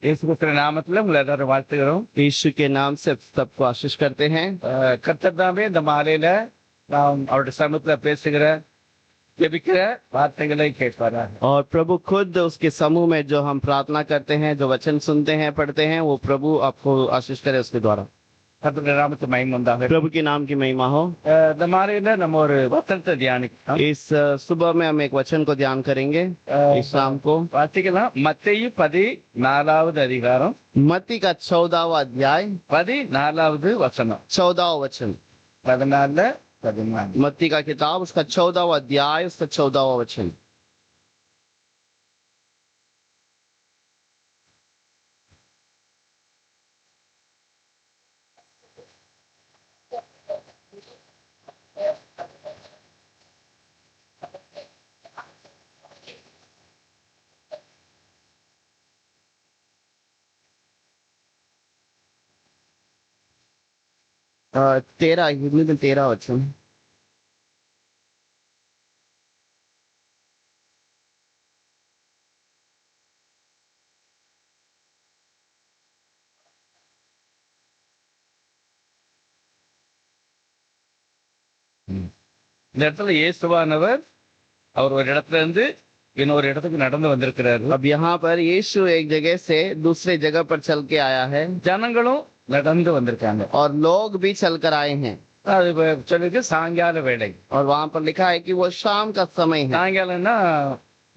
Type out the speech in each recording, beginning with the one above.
இயேசு கிறிஸ்துவின் நாமத்துல உங்களை எல்லாரும் வாழ்த்துகிறோம். यीशु के नाम से सबको आशीष करते हैं। கர்த்தர் தாமே இந்த மாலையில நாம் அவருடைய சமூகத்துல பேசுகிற ஜெபிக்கிற வார்த்தைகளை கேட்பாராக. और प्रभु खुद उसके समूह में जो हम प्रार्थना करते हैं, जो वचन सुनते हैं, पढ़ते हैं, वो प्रभु आपको आशीष करे उसके द्वारा। கர்த்தருடைய நாமத்துக்கு மகிமை உண்டாகட்டும். प्रभु के नाम की महिमा हो। இந்த மாலையில நம்ம ஒரு வசனத்தை தியானிக்கலாம். इस सुबह में हम एक वचन को ध्यान करेंगे। इस शाम को வாசிக்கலாம். மத்தேயு 14வது அதிகாரம் मत्ती का 14वां अध्याय 14வது वचனம். 14वां वचन 14 मत्ती का किताब उसका 14वां अध्याय उसका 14वां वचन। तेरह हिंदी में 13 वचन। இந்த இடத்துல இயேசுவானவர் அவர் ஒரு இடத்துல இருந்து இன்னொரு இடத்துக்கு நடந்து வந்திருக்கிறாரு. अब यहाँ पर यीशु एक जगह से दूसरे जगह पर चल के आया है ஜனங்களும் நடந்து வந்திருக்காங்க. और लोग भी चलकर आए हैं। அது சொல்லிருக்கு சாயங்கால வேளை. और वहाँ पर लिखा है कि वो शाम का समय है। சாயங்காலம்னா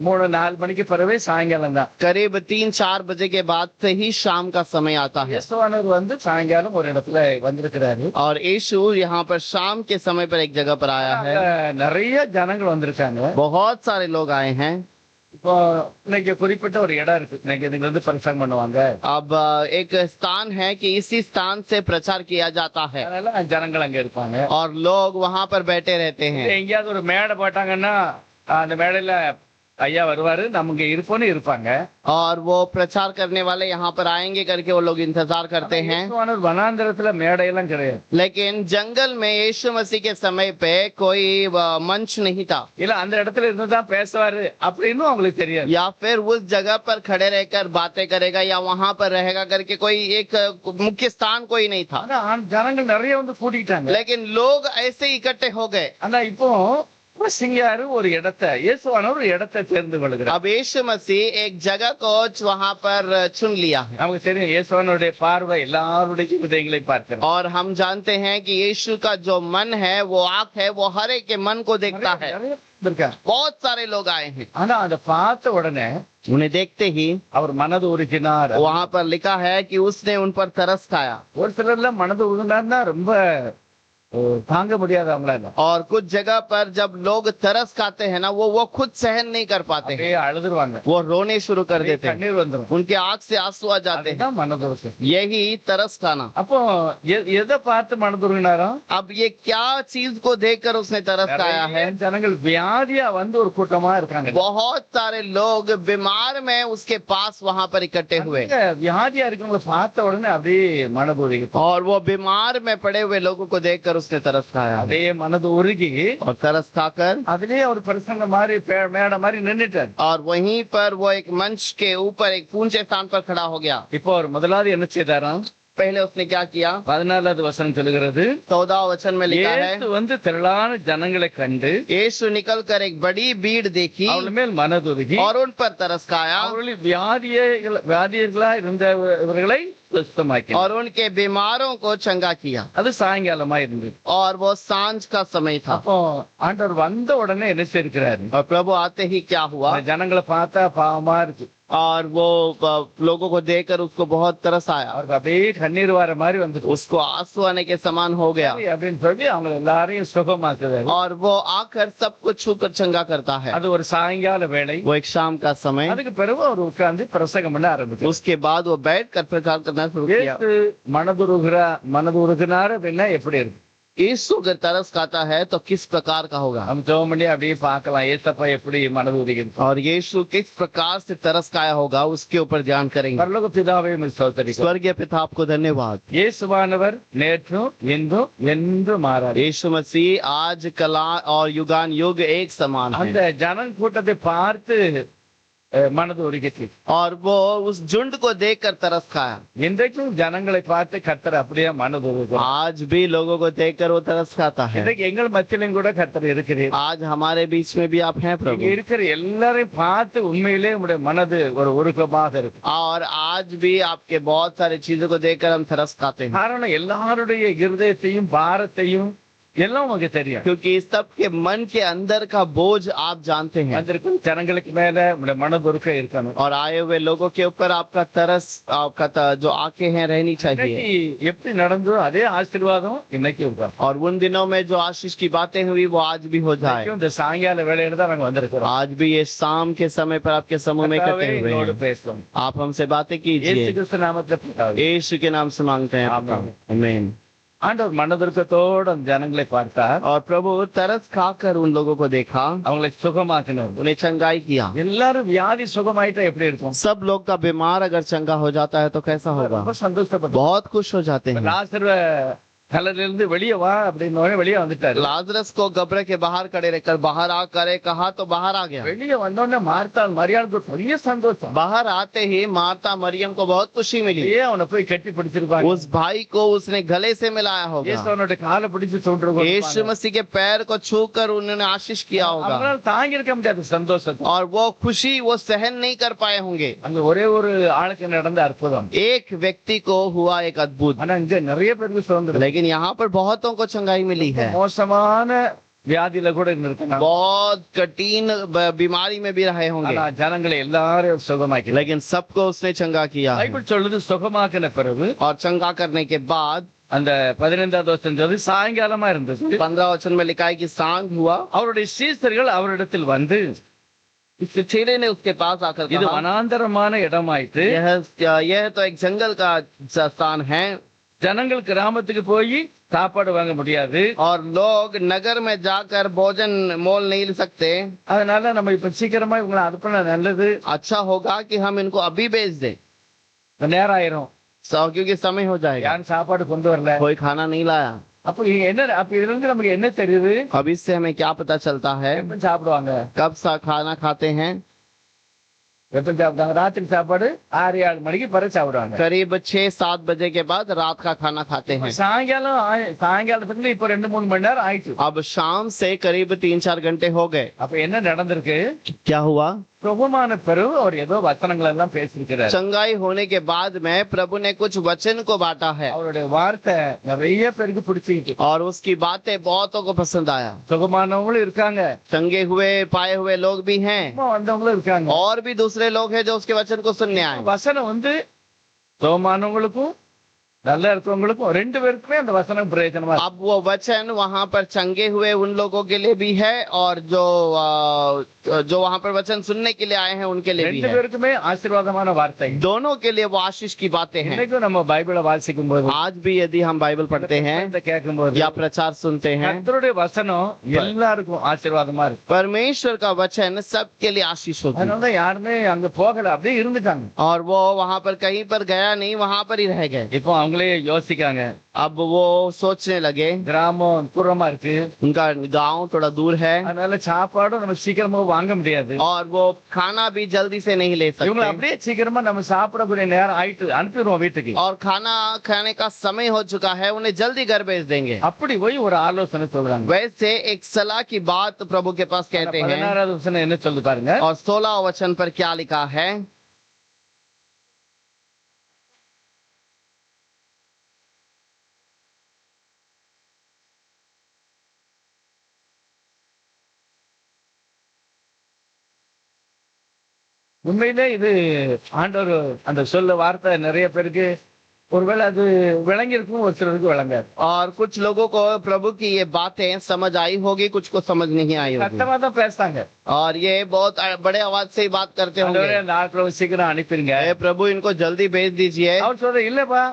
3-4 மணிக்கு பிறவே சாயங்காலம் தான். करीब 3-4 बजे के बाद से ही शाम का समय आता है। இயேசுவானவர் வந்து சாயங்காலம் ஒரு இடத்துல வந்திருக்கிறாரு. और यीशु यहाँ पर शाम के समय पर एक जगह पर आया है। நிறைய ஜனங்கள் வந்திருக்காங்க. बहुत सारे लोग आए हैं। இப்போ இன்னைக்கு குறிப்பிட்ட ஒரு இடம் இருக்கு. இன்னைக்கு இதுல இருந்து பிரசங்கம் பண்ணுவாங்க. अब एक स्थान है कि इसी स्थान से प्रचार किया जाता है அதனால ஜனங்கள் அங்க இருப்பாங்க. और लोग वहाँ पर बैठे रहते हैं। எங்கேயாவது ஒரு மேடை போட்டாங்கன்னா அந்த மேடையில ஐயா வருவாரு, நமக்கு இருப்போன்னு இருப்பாங்க. और वो प्रचार करने वाले यहाँ पर आएंगे करके वो लोग इंतजार करते हैं। இயேசுவானவர் வனாந்தரத்துல மேடையெல்லாம் கிடையாது. लेकिन जंगल में यीशु मसीह के समय पे कोई मंच नहीं था, இல்ல அந்த இடத்துல இருந்துதான் பேசுவாரு அப்படின்னு அவங்களுக்கு தெரியாது. या फिर उस जगह पर खड़े रहकर बातें करेगा या वहाँ पर रहेगा करके कोई एक मुख्य स्थान कोई नहीं था। ஆனா ஜனங்கள் நிறைய வந்து கூட்டிக்கிட்டாங்க. लेकिन लोग ऐसे ही इकट्ठे हो गए। ஆனா இப்போ சிங்காரு ஒரு இடத்தை இயேசுவானவர் ஒரு இடத்தை தேர்ந்து கொள்கிறார். अब यीशु मसीह एक जगह को वहाँ पर चुन लिया है। நமக்கு தெரியும் இயேசுவானவருடைய பார்வை எல்லாருடைய இதயங்களை பார்க்கிறார். और हम जानते हैं कि यीशु का जो मन है, वो आँख है, वो हर एक के मन को देखता है। बहुत सारे लोग आए हैं। ஆனா அதை பார்த்த உடனே उन्हें देखते ही அவர் மனது உருகினார். वहाँ पर लिखा है कि उसने उन पर तरस खाया। ஒரு சிலர்ல மனது உருகினார்னா ரொம்ப தாங்க முடியாது அவங்களால. और कुछ जगह पर जब लोग तरस खाते हैं ना, वो खुद सहन नहीं कर पाते हैं, அழுதுருவாங்க, वो रोने शुरू कर देते हैं, கண்ணீர் வந்துரும், उनके आंख से आंसू आ जाते हैं। மனது உருகு. यही तरस खाना। அப்போ எதை பார்த்து மனது உருகினாரோ? अब ये क्या चीज को देखकर उसने तरस खाया है? ஜனங்கள் வியாதியா வந்து ஒரு கூட்டமா இருக்காங்க. बहुत सारे लोग बीमार में उसके पास वहाँ पर इकट्ठे हुए வியாதியா இருக்கவங்களை பார்த்த உடனே அப்படியே மனது உருகி, और वो बीमार में पड़े हुए लोगों को देखकर उसने तरस खाया। அதே மனது உருகி और तरस खाकर அதுலயே ஒரு பிரசங்க மாதிரி மேடை மாதிரி நின்னுட்டார். और वहीं पर वो एक मंच के ऊपर एक ऊंचे स्थान पर खड़ा हो गया। இப்போ ஒரு முதலாவது என்ன செய்தாராம்? पहले उसने क्या किया? 14வது वचन சொல்கிறது, 14 वचन में लिखा है, இயேசு வந்து திரளான ஜனங்களை கண்டு यीशु निकल कर एक बड़ी भीड़ देखी அவர்கள் மேல் மனது உருகி और उन पर तरस खाया அவர்களில் வியாதியர்களா இருந்தவர்களை சுத்தமாக்கினார். और उनके बीमारों को चंगा किया। அது சாயங்காலமா இருந்தது. और वो सांझ का समय था। அப்போ ஆண்டவர் வந்த உடனே என்ன செய்திருக்கிறாரு? और प्रभु आते ही क्या हुआ? ஜனங்களை பார்த்தா பாவமா இருக்கு. और वो लोगों को देखकर उसको बहुत तरस आया, அவருக்கு அப்படியே கண்ணீர் வர மாதிரி வந்து उसको आंसू आने के समान हो गया। அப்படின்னு சொல்லி அவங்க எல்லாரையும் சுகமாக்குறாரு. और वो आकर सबको छूकर चंगा करता है। அது ஒரு சாயங்கால வேளை. वो एक शाम का समय। அதுக்கு பிறகு அவர் உட்கார்ந்து பிரசங்கம் பண்ண ஆரம்பிச்சார். उसके बाद वो बैठ कर प्रचार करना शुरू किया। மனது உருகினார் அப்படின்னா எப்படி இருக்கு? यीशु अगर तरस खाता है तो किस प्रकार का होगा? हम ஜெபம் பண்ணி அப்படியே பார்க்கலாம் ஏசப்பா எப்படி மனது உருகிறது. और यीशु किस प्रकार से तरस खाया होगा उसके ऊपर ध्यान करेंगे। பரலோக பிதாவே ஸ்தோத்திரிக்கிறோம். स्वर्गीय पिता आपको धन्यवाद। இயேசுவானவர் நேற்றும் இன்றும் என்றும் மாறாது. यीशु मसीह आज कला और युगान युग एक समान है। அந்த ஜன கூட்டத்தை பார்த்து மனது உருகிச்சு. और वो उस झुंड को देखकर तरस खाया। இன்றைக்கும் ஜனங்களை பார்த்து கர்த்தர் அப்படியே மனது உருகுறார். आज भी लोगों को देखकर वो तरस खाता है। இன்றைக்கு எங்கள் மத்தியிலும் கூட கர்த்தர் இருக்கிறீர். आज हमारे बीच में भी आप हैं இங்க प्रभु। இருக்கிற எல்லாரையும் பார்த்து உண்மையிலே உங்களுடைய மனது ஒரு உருக்கமாக இருக்கு. और आज भी आपके बहुत सारी चीजों को देखकर हम तरस खाते हैं, காரணம் எல்லாருடைய இருதயத்தையும் பாரத்தையும் எல்லாம் உங்களுக்கு தெரியும். क्योंकि सबके मन के अंदर का बोझ आप जानते हैं। வந்திருக்கும் ஜனங்களுக்கு மேல உங்களுடைய மனது உருக்க இருக்கணும். और आए हुए लोगों के ऊपर आपका तरस, आपका जो आंखें हैं रहनी चाहिए। இன்னைக்கு எப்படி நடந்தோ அதே ஆசீர்வாதம் இன்னைக்கு இருக்கும். और उन दिनों में जो आशीष की बातें हुई वो आज भी हो जाए। இன்னைக்கும் இந்த சாயங்கால வேளையில தான் நாங்க வந்திருக்கிறோம். आज भी ये शाम के समय पर आपके समूह में इकट्ठे हुए என்னோடு हैं। பேசுவோம். आप हमसे बातें இயேசு कीजिए। கிறிஸ்து நாமத்தில் பிதாவே. यीशु के नाम से मांगते हैं आपका। आमीन। आमीन। ஆண்டவர் மனதிற்கத்தோடு அந்த ஜனங்களை பார்த்தார். और प्रभु तरस खाकर उन लोगों को देखा, அவங்களை சுகமாக்கினார். उन्हें चंगाई किया। எல்லாரும் வியாதி சுகமாயிட்டா எப்படி இருக்கும்? सब लोग का बीमार अगर चंगा हो जाता है तो कैसा होगा? ரொம்ப சந்தோஷப்பட்டு बहुत खुश हो जाते हैं। லாசர் கல்லறையில இருந்து வெளியே வா அப்படின்னு வெளியே வந்துட்டாரு. लाजरस को कब्र के बाहर खड़े रहकर बाहर आ करे कहा तो बाहर आ गया। வெளியே வந்தோடனே மார்த்தாள் மரியாளுக்கு பெரிய சந்தோஷம். बाहर आते ही माता मरियम को बहुत खुशी मिली। ஏன் அவனை போய் கட்டி பிடிச்சிருப்பாங்க. उस भाई को उसने गले से मिलाया होगा। இயேசு அவனுடைய காலை பிடிச்சு சொல்றாங்க. यीशु मसीह के पैर को छूकर उन्होंने आशीष किया होगा। அவங்களால தாங்கி இருக்க முடியாது சந்தோஷத்தை. और वो खुशी वो सहन नहीं कर पाए होंगे। அங்க ஒரே ஒரு ஆளுக்கு நடந்த அற்புதம். एक व्यक्ति को हुआ एक अद्भुत, ஆனா இங்க நிறைய பேருக்கு சுதந்திரம். लेकिन यहाँ पर बहुतों को चंगाई मिली है। மோசமான வியாதியில கூட இருந்திருக்காங்க. बहुत कठिन बीमारी में भी रहे होंगे, ஆனா ஜனங்களை எல்லாரும் சுகமாக்கி. लेकिन सबको उसने चंगा किया है। பைபிள் சொல்லுது சுகமாக்கின பிறகு और चंगा करने के बाद அந்த 15வது வசனம் சொல்லுது சாயங்காலமா இருந்தது. 15 वचन में लिखा है कि सांझ हुआ। அவருடைய சீசர்கள் அவரிடத்தில் வந்து इस चेले ने उसके पास आकर இது कहा, வனாந்தரமான இடமாயிட்டு यह तो एक जंगल का स्थान है ஜனங்கள் கிராமத்துக்கு போய் சாப்பாடு வாங்க முடியாது. और लोग नगर में जाकर भोजन मोल नहीं सकते। அதனால நம்ம இப்ப சீக்கிரமா இவங்களை அனுப்பினா நல்லது. अच्छा होगा कि हम इनको अभी भेज दें, நேரம் ஆயிரும். क्योंकि समय हो जाएगा। யாரும் சாப்பாடு கொண்டு வரல. कोई खाना नहीं लाया। அப்ப இங்க என்ன அப்ப இதுல இருந்து நமக்கு என்ன தெரியுது? अब इससे हमें क्या पता चलता है? எப்ப சாப்பிடுவாங்க? कब सा खाना खाते हैं? எப்ப சாப்பிடுவாங்க? ராத்திரி சாப்பாடு 6-7 மணிக்கு பிறகு சாப்பிடுவாங்க. करीब 6-7 बजे के बाद रात का खाना खाते हैं। சாயங்காலத்துக்கு இப்ப 2-3 மணி நேரம் ஆயிடுச்சு. अब शाम से करीब 3-4 घंटे हो गए। அப்ப என்ன நடந்திருக்கு? क्या हुआ? சுகமான பிறகு அவர் ஏதோ வசனங்கள் எல்லாம் பேசியிருக்கிறார். चंगाई होने के बाद में प्रभु ने कुछ वचन को बांटा है அவருடைய வார்த்தை நிறைய பேருக்கு பிடிச்சிருக்கு. और उसकी बातें बहुतों को पसंद आया। சுகமானவங்களும் இருக்காங்க, चंगे हुए पाए हुए लोग भी हैं சும்மா வந்தவங்களும் இருக்காங்க. और भी दूसरे लोग हैं जो उसके वचन को सुनने आए। வசனம் வந்து சுகமானவங்களுக்கும் நல்லா இருக்கவங்களுக்கும் ரெண்டு பேருக்குமே அந்த வசனம் பிரயோஜனமா இருக்கு. अब वो वचन वहाँ पर चंगे हुए उन लोगों के लिए भी है और जो वहाँ पर वचन सुनने के लिए आए हैं उनके लिए भी ரெண்டு है। பேருக்குமே ஆசீர்வாதமான வார்த்தை. दोनों के लिए वो आशीष की बातें हैं। இன்னைக்கும் நம்ம பைபிளை வாசிக்கும் போது आज भी यदि हम बाइबल पढ़ते हैं கேட்கும் போது या प्रचार सुनते हैं, கர்த்தருடைய வசனம் எல்லாருக்கும் ஆசீர்வாதமா இருக்கு. परमेश्वर का वचन सबके लिए आशीष होती है। அதனாலதான் யாருமே அங்க போகல, அப்படியே இருந்துட்டாங்க. और वो वहाँ पर कहीं पर गया नहीं, वहाँ पर ही रह गए। இப்போ அவங்களே யோசிக்காங்க, अब वो सोचने लगे கிராமம் தூரமா இருக்கு, उनका गांव थोड़ा दूर है அதனால சாப்பாடும் நம்ம சீக்கிரமா வாங்க முடியாது. और वो खाना भी जल्दी से नहीं ले இவங்களை सकते அப்படியே சீக்கிரமா நம்ம சாப்பிடக்கூடிய நேரம் ஆயிட்டு அனுப்பிடுவோம் வீட்டுக்கு. और खाना खाने का समय हो चुका है, उन्हें जल्दी घर भेज देंगे। அப்படி போய் ஒரு ஆலோசனை சொல்றாங்க. वैसे एक सलाह की बात प्रभु के पास कहते हैं 16வது வசனம் என்ன சொல்லு பாருங்க. और 16 वचन पर क्या लिखा है? உண்மையிலே இது ஆண்டவர் அந்த சொல்ல வார்த்தை நிறைய பேருக்கு ஒருவேளை அது விளங்கி இருக்கும், ஒரு சிலருக்கு விளங்காது. और कुछ लोगों को प्रभु की ये बातें समझ आई होगी, कुछ को समझ नहीं आई होगी। சத்தமா தான் பேசுறாங்க. और ये बहुत बड़े आवाज से ही बात करते ஆண்டவரே, होंगे, அந்த ஆட்களை சீக்கிரம் அனுப்பிடுங்க. हे प्रभु इनको जल्दी भेज दीजिए। அவர் சொல்ற இல்லப்பா,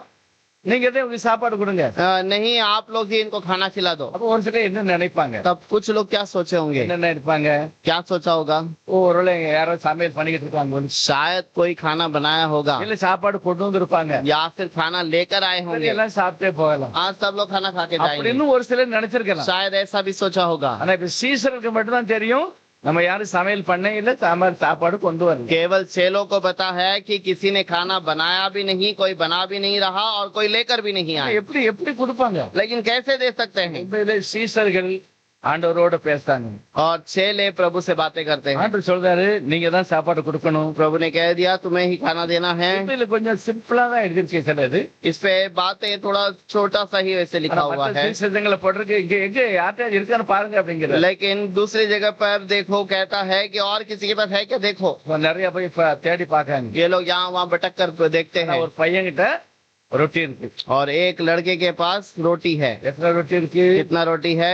நீங்க எதே உங்களுக்கு சாப்பாடு கொடுங்க. नहीं, आप लोग ही इनको खाना खिला दो। அப்ப ஒரு சிலர் என்ன நினைப்பாங்க? तब कुछ लोग क्या सोचे होंगे? என்ன நினைப்பாங்க? क्या सोचा होगा? ஒருவேளை யாரோ சமையல் பண்ணிக்கிட்டு இருக்காங்க, शायद कोई खाना बनाया होगा இல்ல சாப்பாடு கொண்டு வந்திருப்பாங்க, या फिर खाना लेकर आए होंगे, எல்லாம் சாப்பிட்டே போகலாம் आज सब लोग खाना खा के जाएंगे। அப்படின்னு ஒரு சிலர் நினைச்சிருக்கலாம். शायद ऐसा भी सोचा होगा। ஆனா இப்ப சீசருக்கு மட்டும் தான் தெரியும் நம்ம யாரும் சமையல் பண்ணே இல்ல, சாப்பாடு கொண்டு வரல. केवल 6 लोगों को पता है कि किसी ने खाना बनाया भी नहीं, कोई बना भी नहीं रहा और कोई लेकर भी नहीं आया। எப்படி எப்படி கொடுப்பாங்க? लेकिन कैसे दे सकते हैं? உண்மையிலே சீசர்கள் ஆண்டவரோட பேசுறாங்க. और 6 ले प्रभु से बातें करते हैं। ஆண்டவர் சொல்றாரு, நீங்க தான் சாப்பாடு கொடுக்கணும். प्रभु ने कह दिया तुम्हें ही खाना देना है। இதுல கொஞ்சம் சிம்பிளா தான் எழுதிருக்கு சிலது. इस पे बातें थोड़ा छोटा सा ही वैसे लिखा हुआ है, சீசங்களை போட்டிருக்கு, இங்க எங்க யார்கிட்ட இருக்கான்னு பாருங்க அப்படிங்கிற. लेकिन दूसरी जगह पर देखो कहता है कि और किसी के पास है क्या देखो। நிறைய போய் தேடி பாக்காங்க. ये लोग यहाँ वहाँ भटक कर देखते हैं। ஒரு பையன்கிட்ட ரொட்டி இருக்கு. और एक लड़के के पास रोटी है। எத்தனை ரொட்டி இருக்கு? कितना रोटी है?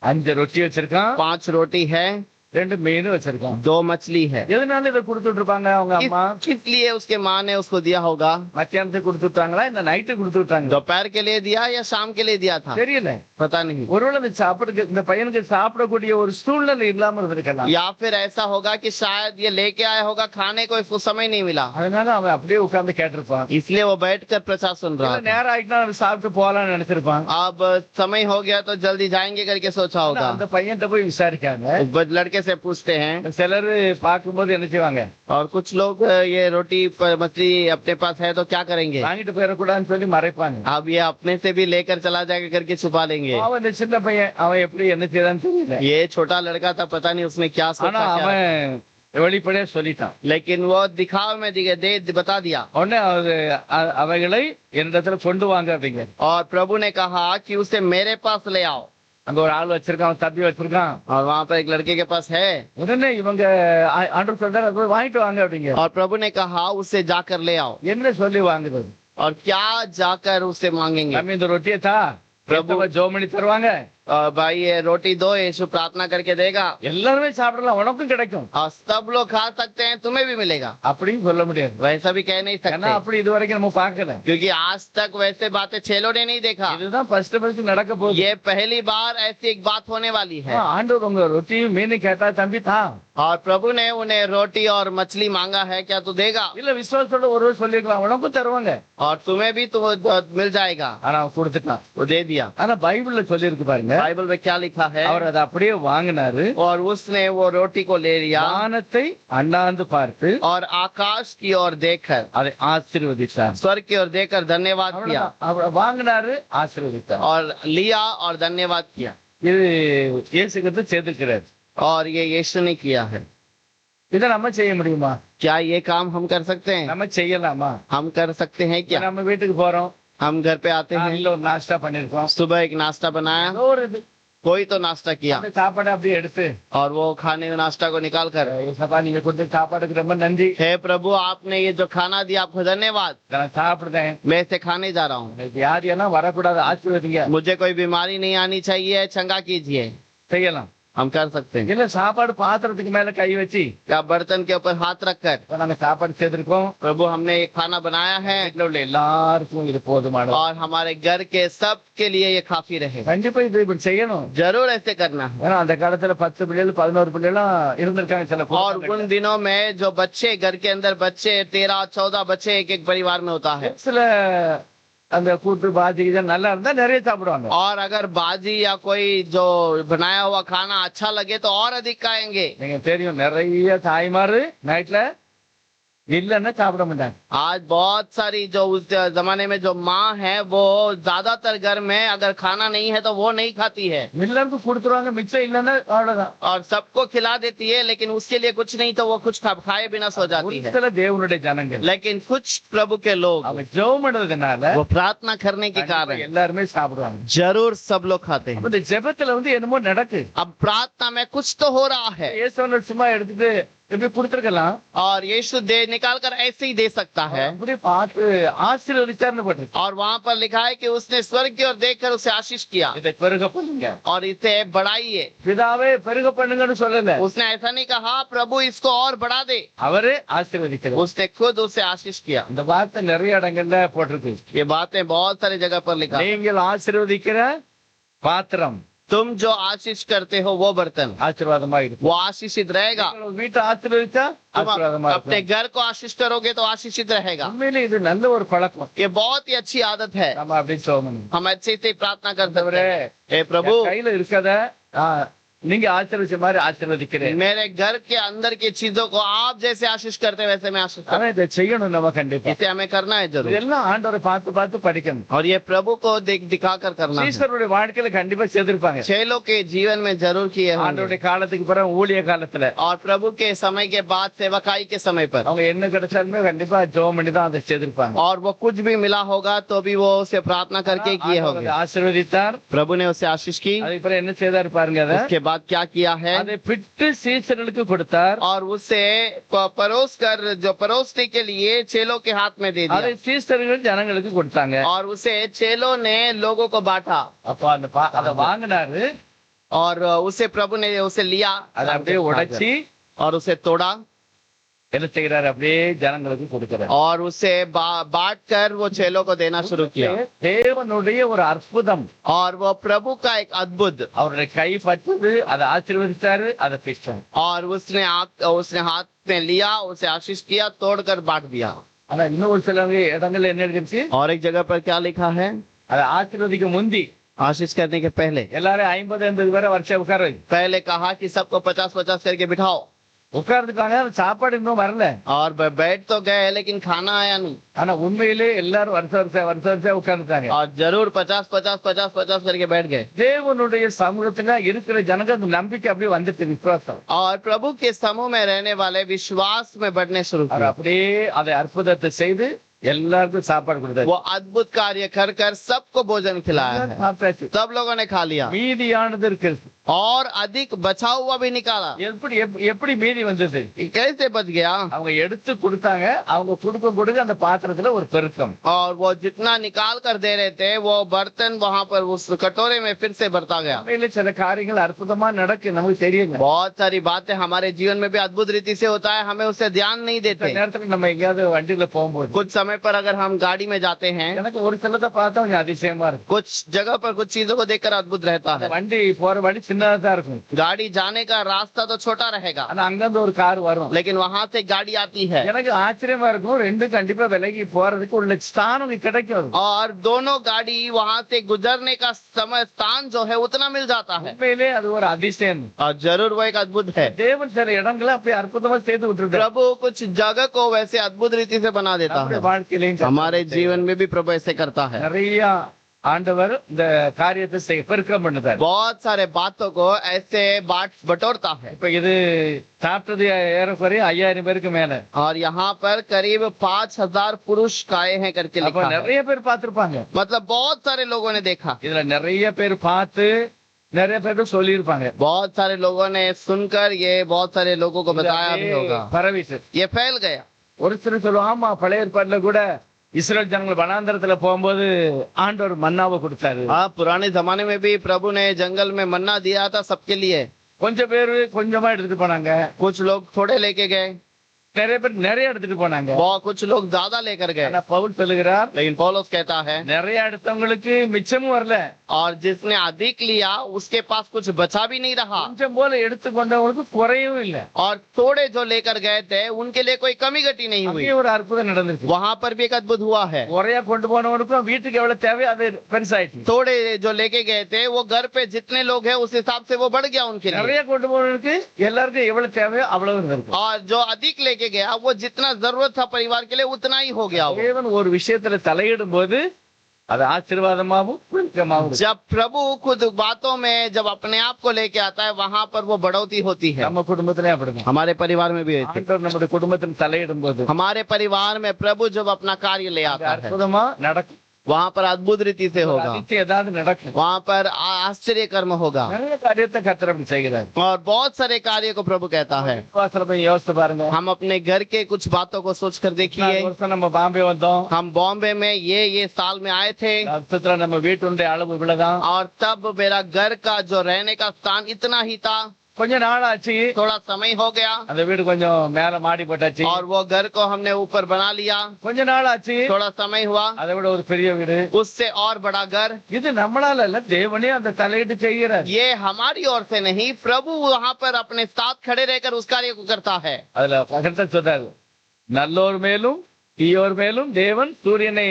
5 ரொட்டி வச்சிருக்கான். 5 रोटी है। 2 மீன் வச்சிருக்கான். 2 मछली है। எதனால இதை கொடுத்துட்டு இருப்பாங்க அவங்க அம்மா? किस लिए उसके माँ ने उसको दिया होगा? மத்தியானத்துக்கு கொடுத்துட்டாங்களா இந்த நைட்டு கொடுத்துட்டாங்க? दोपहर के लिए दिया या शाम के लिए दिया था? தெரியல. पता नहीं। ஒருவேளை இந்த சாப்பிடுக்கு இந்த பையனுக்கு சாப்பிடக்கூடிய ஒரு சூழ்நிலை இல்லாம இருந்திருக்கலாம். या फिर ऐसा होगा कि शायद ये लेके आया होगा, खाने को इसको समय नहीं मिला, அதனால அவன் அப்படியே உட்கார்ந்து கேட்டிருப்பான். इसलिए वो बैठकर प्रचार सुन रहा था। நேரம் ஆயிட்டுனா சாப்பிட்டு போகலாம்னு நினைச்சிருப்பான். अब समय हो गया तो जल्दी जाएंगे करके सोचा होगा। அந்த பையன்கிட்ட போய் விசாரிக்காங்க. लड़के से पूछते हैं। சிலர் பார்க்கும்போது என்ன செய்வாங்க? और कुछ लोग ये रोटी मछली अपने पास है तो क्या करेंगे? வாங்கிட்டு போயிடக்கூடாதுன்னு சொல்லி மறைப்பாங்க. अब ये अपने से भी लेकर चला जाएगा करके छुपा लेंगे। அவன் இந்த சின்ன பையன், அவன் எப்படி என்ன செய்தான்னு தெரியல. ये छोटा लड़का था, पता नहीं उसने क्या ஆனா सोचा क्या। அவன் வெளிப்படையா சொல்லிட்டான். लेकिन वो दिखाव में बता दिया। உடனே அவைகளை என்னிடத்துல கொண்டு வாங்க அப்படிங்க. और प्रभु ने कहा कि उसे मेरे पास ले आओ। அங்க ஒரு ஆள் வச்சிருக்கான், தம்பி வச்சிருக்கான். और वहाँ पर एक लड़के के पास है। உடனே இவங்க ஆண்டவர் சொல்றாரு, அதை போய் வாங்கிட்டு வாங்க அப்படிங்க. और प्रभु ने कहा उसे जाकर ले आओ। என்ன சொல்லி வாங்குறது? और क्या जाकर उसे मांगेंगे? நம்ம இந்த ரொட்டியை தா, பிரபு ஜோமணி தருவாங்க. भाई ये रोटी दो, यीशु प्रार्थना करके देगा, எல்லாருமே சாப்பிடலாம், உனக்கும் கிடைக்கும் और सब लोग खा सकते हैं, तुम्हें भी मिलेगा। அப்படின்னு சொல்ல முடியாது. वैसा भी कह नहीं ஏன்னா सकते, அப்படி இது வரைக்கும் நம்ம பார்க்கல. क्योंकि आज तक वैसे बातें 6 लोगों ने नहीं देखा। இதுதான் ஃபர்ஸ்ட் நடக்க போகுது. ये पहली बार ऐसी एक बात होने वाली है। ஆண்டவர் உங்க ரொட்டியும் மீன் கேட்டா தம்பி தா. और प्रभु ने उन्हें रोटी और मछली मांगा है, क्या तू देगा? இல்ல விசுவாசத்தோட ஒருவர் சொல்லிருக்கலாம், உனக்கும் தருவாங்க. और तुम्हें भी तो मिल जाएगा। ஆனா அவன் கொடுத்துட்டான். वो दे दिया। ஆனா பைபிள்ல சொல்லி இருக்கு பாருங்க, बाइबल में क्या लिखा है? அவர் அதை அப்படியே வாங்கினாரு. और उसने वो रोटी को ले लिया வானத்தை அண்ணாந்து பார்த்து और आकाश की ओर देखकर, அதை ஆசீர்வதித்தார். स्वर्ग की ओर देखकर धन्यवाद किया, அவர் வாங்கினாரு, ஆசீர்வதித்தார். और लिया और धन्यवाद किया। இது இயேசு கிறிஸ்து செய்திருக்கிறார். और ये यीशु ने किया है। இதை நம்ம செய்ய முடியுமா? क्या ये काम हम कर सकते हैं? நம்ம செய்யலாமா? हम कर सकते हैं இப்ப क्या? நம்ம வீட்டுக்கு போறோம், हम घर पे आते हैं, காலையில ஒரு நாஸ்டா பண்ணிருக்கோம். सुबह एक नाश्ता बनाया, ஏதோ ஒரு இது, कोई तो नाश्ता किया, அந்த சாப்பாடை அப்படியே எடுத்து, और वो खाने नाश्ता को निकाल कर, சப்பா நீங்க கொடுத்த சாப்பாடுக்கு ரொம்ப நன்றி, हे प्रभु आपने ये जो खाना दिया आपको धन्यवाद, நான் சாப்பிடுறேன், मैं इसे खाने जा रहा हूँ, வியாதியெல்லாம் வரக்கூடாது, ஆசீர்வதிங்க. मुझे कोई बीमारी नहीं आनी चाहिए, चंगा कीजिए। செய்யலாம். हम कर सकते हैं। இல்ல சாப்பாடு பாத்திரத்துக்கு மேல கை வச்சு, क्या बर्तन के ऊपर हाथ रखकर, இப்ப நாங்க சாப்பாடு செய்திருக்கோம், प्रभु हमने एक खाना बनाया है வீட்டுல உள்ள எல்லாருக்கும் இது போதுமானது. और हमारे घर के सब के लिए ये काफी रहे। கண்டிப்பா இது இப்படி செய்யணும். जरूर ऐसे करना है। ஏன்னா அந்த காலத்துல 10 பிள்ளைகள் 11 பிள்ளைலாம் இருந்திருக்காங்க சில और उन दिनों में जो बच्चे घर के अंदर बच्चे 13-14 बच्चे एक एक परिवार में होता है। சில அந்த கூட்டு பாஜி இதெல்லாம் நல்லா இருந்தா நிறைய சாப்பிடுவாங்க. और अगर बाजी या कोई जो बनाया हुआ खाना अच्छा लगे तो और अधिक खाएंगे। நீங்க தெரியும் நிறைய தாய்மாரு நைட்ல இல்லன்னா சாப்பிட மாட்டாங்க. आज बहुत सारी जो उस जमाने में जो माँ है वो ज्यादातर घर में अगर खाना नहीं है तो वो नहीं खाती है எல்லாருக்கும் கொடுத்துருவாங்க, மிச்சம் இல்லன்னா அவ்வளவுதான். और सबको खिला देती है, लेकिन उसके लिए कुछ नहीं तो वो कुछ खाए बिना सो जाती है। சில தேவனுடைய ஜனங்கள் लेकिन कुछ प्रभु के लोग அவங்க ஜெபம் பண்ணதுனால वो प्रार्थना करने के कारण எல்லாருமே சாப்பிடுவாங்க. जरूर सब लोग खाते हैं। அப்ப இந்த ஜெபத்துல என்னமோ நடக்கு. अब प्रार्थना में कुछ तो हो रहा है। இயேசுவை சும்மா எடுத்துட்டு இப்படி கொடுத்துருக்கலாம், और यीशु दे निकाल कर ऐसे ही दे सकता है। அப்படி பார்த்து ஆசீர்வதிச்சார்னு போட்டிருக்கு. और वहाँ पर लिखा है कि उसने स्वर्ग की ओर देखकर उसे आशीष किया இதை பெருக பண்ணுங்க, और इसे बढ़ाइए। பிதாவே பெருக பண்ணுங்கன்னு சொல்லல, उसने ऐसा नहीं कहा प्रभु इसको और बढ़ा दे, அவரே ஆசீர்வதிக்கிறார். उसने खुद उसे आशीष किया। இந்த வார்த்தை நிறைய இடங்கள்ல போட்டிருக்கு. ये बातें बहुत सारी जगह पर लिखा है। நீங்கள் ஆசீர்வதிக்கிற பாத்திரம் तुम जो आशीष करते हो वो बर्तन ஆசீர்வாதமா இருக்கும். वो आशीषित रहेगा। நீங்கள் வீட்டை ஆசீர்வதிச்சா तुम ஆசீர்வாதமா अपने இருக்கும். घर को आशीष करोगे तो आशीषित रहेगा। உண்மையிலே இது நல்ல ஒரு பழக்கம். ये बहुत ही अच्छी आदत है। நம்ம அப்படி சோமணும். हम अच्छे से प्रार्थना कर सकते हैं। हे प्रभु கையில இருக்கத நீங்க ஆசீர்வதிச்ச மாதிரி ஆசீர்வதிக்கிறேன். मेरे घर के अंदर की चीजों को आप जैसे आशीष करते हैं वैसे मैं आशीष करता ஆனா இதை செய்யணும் நம்ம கண்டிப்பா. हूं। इसे हमें करना है जरूर, இதெல்லாம் ஆண்டவரை பார்த்து பார்த்து படிக்கணும். और ये प्रभु को दिखा कर करना है। சீசருடைய வாழ்க்கையில கண்டிப்பா செய்திருப்பாங்க. चेलों के जीवन में जरूर किए होंगे, ஆண்டவருடைய காலத்துக்கு பிறகு ஊழிய காலத்துல और प्रभु के समय के बाद सेवकाई के समय पर, அவங்க என்ன கிடைச்சாலுமே கண்டிப்பா ஜெபம் பண்ணி தான் அதை செய்திருப்பாங்க. और वो कुछ भी मिला होगा तो भी वो उसे प्रार्थना करके किए ஆண்டவர் होंगे। அதை ஆசீர்வதித்தார். प्रभु ने उसे आशीष की, அதுக்கு பிறகு என்ன செய்தார் பாருங்க. அதை उसके बाद क्या किया है, அதை பிட்டு சீசர்களுக்கு கொடுத்தார். और उसे परोस कर जो परोसने के लिए चेलों के हाथ में दे அதை दिया, சீசர்கள் ஜனங்களுக்கு கொடுத்தாங்க. और उसे चेलों ने लोगों को बांटा, அப்ப அதை வாங்கினாரு. और उसे प्रभु ने उसे लिया, அதை அப்படியே உடைச்சி और उसे तोड़ा, என்ன செய்கிறாரு, அப்படியே ஜனங்களுக்கு கொடுக்கிறார். और उसे बांट कर वो चेलों को देना शुरू किया। தேவனுடைய ஒரு அற்புதம். और वो प्रभु का एक अद्भुत, அவருடைய கை பட்டது, அதை ஆசீர்வதித்தாரு, அதை பிச்சாரு. और उसने हाथ में लिया, उसे आशीष किया, तोड़कर बांट दिया। ஆனா இன்னும் ஒரு சில இடங்கள்ல என்ன எழுதிருச்சு, और एक जगह पर क्या लिखा है, அதை ஆசீர்வதிக்க முந்தி आशीष करने के पहले எல்லாரும் 50-80 பேரை வருஷம் உட்கார வை. पहले कहा कि सबको 50-50 करके बिठाओ, உட்கார்ந்துக்காங்க. சாப்பாடு இன்னும் வரல. और बैठ तो गए लेकिन खाना आया नहीं, ஆனா உண்மையிலே எல்லாரும் வருஷம் உட்கார்ந்துட்டாங்க. और जरूर 50-50 करके बैठ गए। தேவனுடைய சமூகத்துல இருக்கிற ஜனங்க அந்த நம்பிக்கை அப்படியே வந்துட்டு, விசுவாசம். और प्रभु के समूह में रहने वाले विश्वास में बढ़ने शुरू அவர் किया। அப்படியே அதை அற்புதத்தை செய்து எல்லாருக்கும் சாப்பாடு கொடுத்தாரு. वो अद्भुत कार्य कर कर सबको भोजन खिलाया है, சாப்பிட்டாச்சு. सब लोगों ने खा लिया, மீதியானது இருக்கு. और अधिक बचा हुआ भी निकाला। எப்படி மீதி வந்தது, कैसे बच गया, அவங்க எடுத்து கொடுத்தாங்க. அவங்க கொடுக்க அந்த பாத்திரத்துல ஒரு பெருக்கம். और वो जितना निकाल कर दे रहे थे वो बर्तन वहाँ पर उस कटोरे में फिर से बढ़ता गया। உண்மையிலே சில காரியங்கள் அற்புதமா நடக்கு, நமக்கு தெரியுங்க. बहुत सारी बातें हमारे जीवन में भी अद्भुत रीति से होता है, हमें उससे ध्यान नहीं இந்த देते। நேரத்துல நம்ம எங்கேயாவது வண்டியில போகும்போது कुछ समय पर अगर हम गाड़ी में जाते हैं, எனக்கு ஒரு சிலதை பார்த்தா கொஞ்சம் அதிசயமா இருக்கு. कुछ जगह पर कुछ चीजों को देखकर अद्भुत रहता है। வண்டி போற வழி சின்னதா தான் இருக்கும். गाड़ी जाने का रास्ता तो छोटा रहेगा, ஆனா அங்கிருந்து ஒரு கார் வரும். लेकिन वहाँ से गाड़ी आती है, எனக்கு ஆச்சரியமா இருக்கும். ரெண்டும் கண்டிப்பா விலகி போறதுக்கு உள்ள ஸ்தானம் கிடைக்கும். और दोनों गाड़ी वहाँ से गुजरने का समय स्थान जो है उतना मिल जाता है, உண்மையிலே அது ஒரு அதிசயம். और जरूर वो एक अद्भुत है। தேவன் சில இடங்களை அப்படியே அற்புதமா செய்து விட்டுருக்காரு. प्रभु कुछ जगह को वैसे अद्भुत रीति से बना देता நம்முடைய है, வாழ்க்கையிலையும் हमारे जीवन में भी प्रभु ऐसे करता है। நிறைய ஆண்டவர் இந்த காரியத்தை பெருக்கம் பண்ணுதார். बहुत सारे बातों को ऐसे बटोरता है। இப்ப இது சாப்பிட்டது ஏறக்குறைய 5000 பேருக்கு மேல. और यहाँ पर करीब 5000 पुरुष खाए हैं करके அப்ப लिखा है, நிறைய பேர் பார்த்திருப்பாங்க. मतलब बहुत सारे लोगों ने देखा, இதுல நிறைய பேர் பார்த்து நிறைய பேருக்கு சொல்லி இருப்பாங்க. बहुत सारे लोगों ने सुनकर ये बहुत सारे लोगों को बताया भी होगा, பரவிச்சு. ये फैल गया। ஒரு சிலர் சொல்லுவாங்க, ஆமா பழைய ஏற்பாடுல கூட இஸ்ரேல் ஜனங்கள் வனாந்தரத்துல போகும்போது ஆண்டவர் மன்னாவை கொடுத்தாரு. हाँ, पुराने जमाने में भी प्रभु ने जंगल में मन्ना दिया था सबके लिए। கொஞ்சம் பேரு கொஞ்சமா எடுத்துட்டு போனாங்க, कुछ लोग थोड़े लेके गए, நிறைய பேர் நிறைய எடுத்துட்டு போனாங்க. बहुत कुछ लोग ज्यादा लेकर गए, ஆனா பவுல் சொல்லுகிறார், लेकिन पौलुस कहता है நிறைய எடுத்தவங்களுக்கு மிச்சமும் வரல, और जिसने अधिक लिया उसके पास कुछ बचा भी नहीं रहा, கொஞ்சம் போல எடுத்துக்கொண்டவங்களுக்கு குறையவும் இல்ல. और थोड़े जो लेकर गए थे उनके लिए कोई कमी घटी नहीं हुई। அப்படியே ஒரு அற்புதம் நடந்துச்சு. वहाँ पर भी एक अद्भुत हुआ है। குறையா கொண்டு போனவனுக்கும் வீட்டுக்கு எவ்வளவு தேவை அது பெருசாயிடுச்சு. थोड़े जो लेके गए थे वो घर पे जितने लोग हैं उस हिसाब से वो बढ़ गया उनके लिए, நிறைய கொண்டு போனவனுக்கு எல்லாருக்கும் எவ்வளவு தேவையோ அவ்வளவு இருந்திருக்கு. और जो अधिक लेके गया वो जितना जरूरत था परिवार के लिए उतना ही हो गया वो। தேவன் ஒரு விஷயத்துல தலையிடும் போது அது ஆசீர்வாதமாகவும் பெருக்கமாகவும். जब प्रभु खुद बातों में जब अपने आप को लेके आता है वहाँ पर वो बढ़ोतरी होती है। நம்ம குடும்பத்திலே அப்படிதான். हमारे परिवार में भी ऐसे। ஆண்டவர் நம்முடைய குடும்பத்தில் தலையிடும் போது हमारे परिवार में प्रभु जब अपना कार्य ले आता है அற்புதமா நடக்கும். वहाँ पर अद्भुत रीति से होगा, அதிசயம் ஏதாவது நடக்கும். वहाँ पर आश्चर्य कर्म होगा, நிறைய காரியத்தை கர்த்தர் அப்படி செய்கிறார். और बहुत सारे कार्य को प्रभु कहता है। விசுவாசத்துல யோசிச்சு பாருங்க. हम अपने घर के कुछ बातों को सोच कर देखिए। ஒரு வருஷம் நம்ம பாம்பே வந்தோம். हम बॉम्बे में ये साल में आए थे, வருஷத்துல நம்ம வீட்டுடைய அளவு இவ்வளவுதான். और तब मेरा घर का जो रहने का स्थान इतना ही था। கொஞ்ச நாள் ஆச்சு, थोड़ा समय हो गया அந்த வீடு கொஞ்சம் மேல மாடி போட்டாச்சு. और वो घर को हमने ऊपर बना लिया। கொஞ்ச நாள் ஆச்சு, थोड़ा समय हुआ, அதை விட ஒரு பெரிய வீடு. उससे और बड़ा घर। இது நம்மளால இல்ல, தேவனே அந்த தலையிட்டு செய்கிறார். ये हमारी ओर से नहीं, प्रभु वहाँ पर अपने साथ खड़े रहकर उस कार्य को करता है। அதுல கர்த்தர் சொல்றாரு, நல்லோர் மேலும் தீயோர் மேலும் தேவன் சூரியனை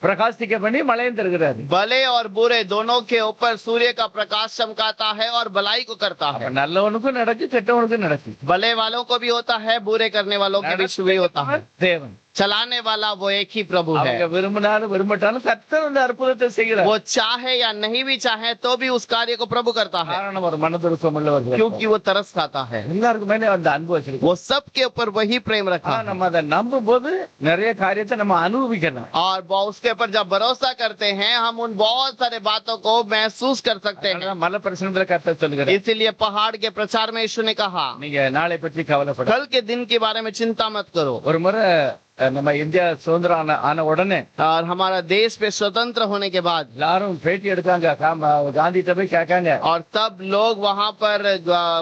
பிரகாசிக்க பண்ணி மழையும் தருகிறாரு. भले और बुरे दोनों के ऊपर सूर्य का प्रकाश चमकाता है और भलाई को करता அப்ப है। நல்லவனுக்கும் நடக்கு கெட்டவனுக்கும் நடக்கு. भले वालों को भी होता है, बुरे करने वालों के बीच भी होता है। தேவன் चलाने वाला वो एक ही प्रभु है। அவங்க விரும்பினாலும் விரும்பட்டாலும் கர்த்தர் அந்த அற்புதத்தை செய்கிறார். वो चाहे या नहीं भी चाहे तो भी उस कार्य को प्रभु करता है, காரணம் ஒரு மனதுருக்கம் உள்ளவர்கள். क्योंकि वो तरस खाता है। எல்லாருக்கும் மேலே அந்த அன்பு வச்சிருக்கு. वो सबके ऊपर वही प्रेम रखा ஆனா है। நம்ம அதை நம்பும் போது நிறைய காரியத்தை நம்ம அனுபவிக்கணும். और उसके ऊपर जब भरोसा करते हैं हम उन बहुत सारे बातों को महसूस कर सकते हैं। அதனால மலை பிரச்சனத்துல கர்த்தர் சொல்லுகிறார், इसीलिए पहाड़ के प्रचार में यीशु ने कहा, நீங்க நாளை பற்றி கவலைப்பட. कल के दिन के बारे में चिंता मत करो। ஒரு முறை நம்ம இந்தியா சுதந்திரம் ஆன உடனே और हमारा देश पे स्वतंत्र होने के बाद எல்லாரும் பேட்டி எடுக்காங்க. காந்தி போய் கேட்காங்க, और तब लोग वहाँ पर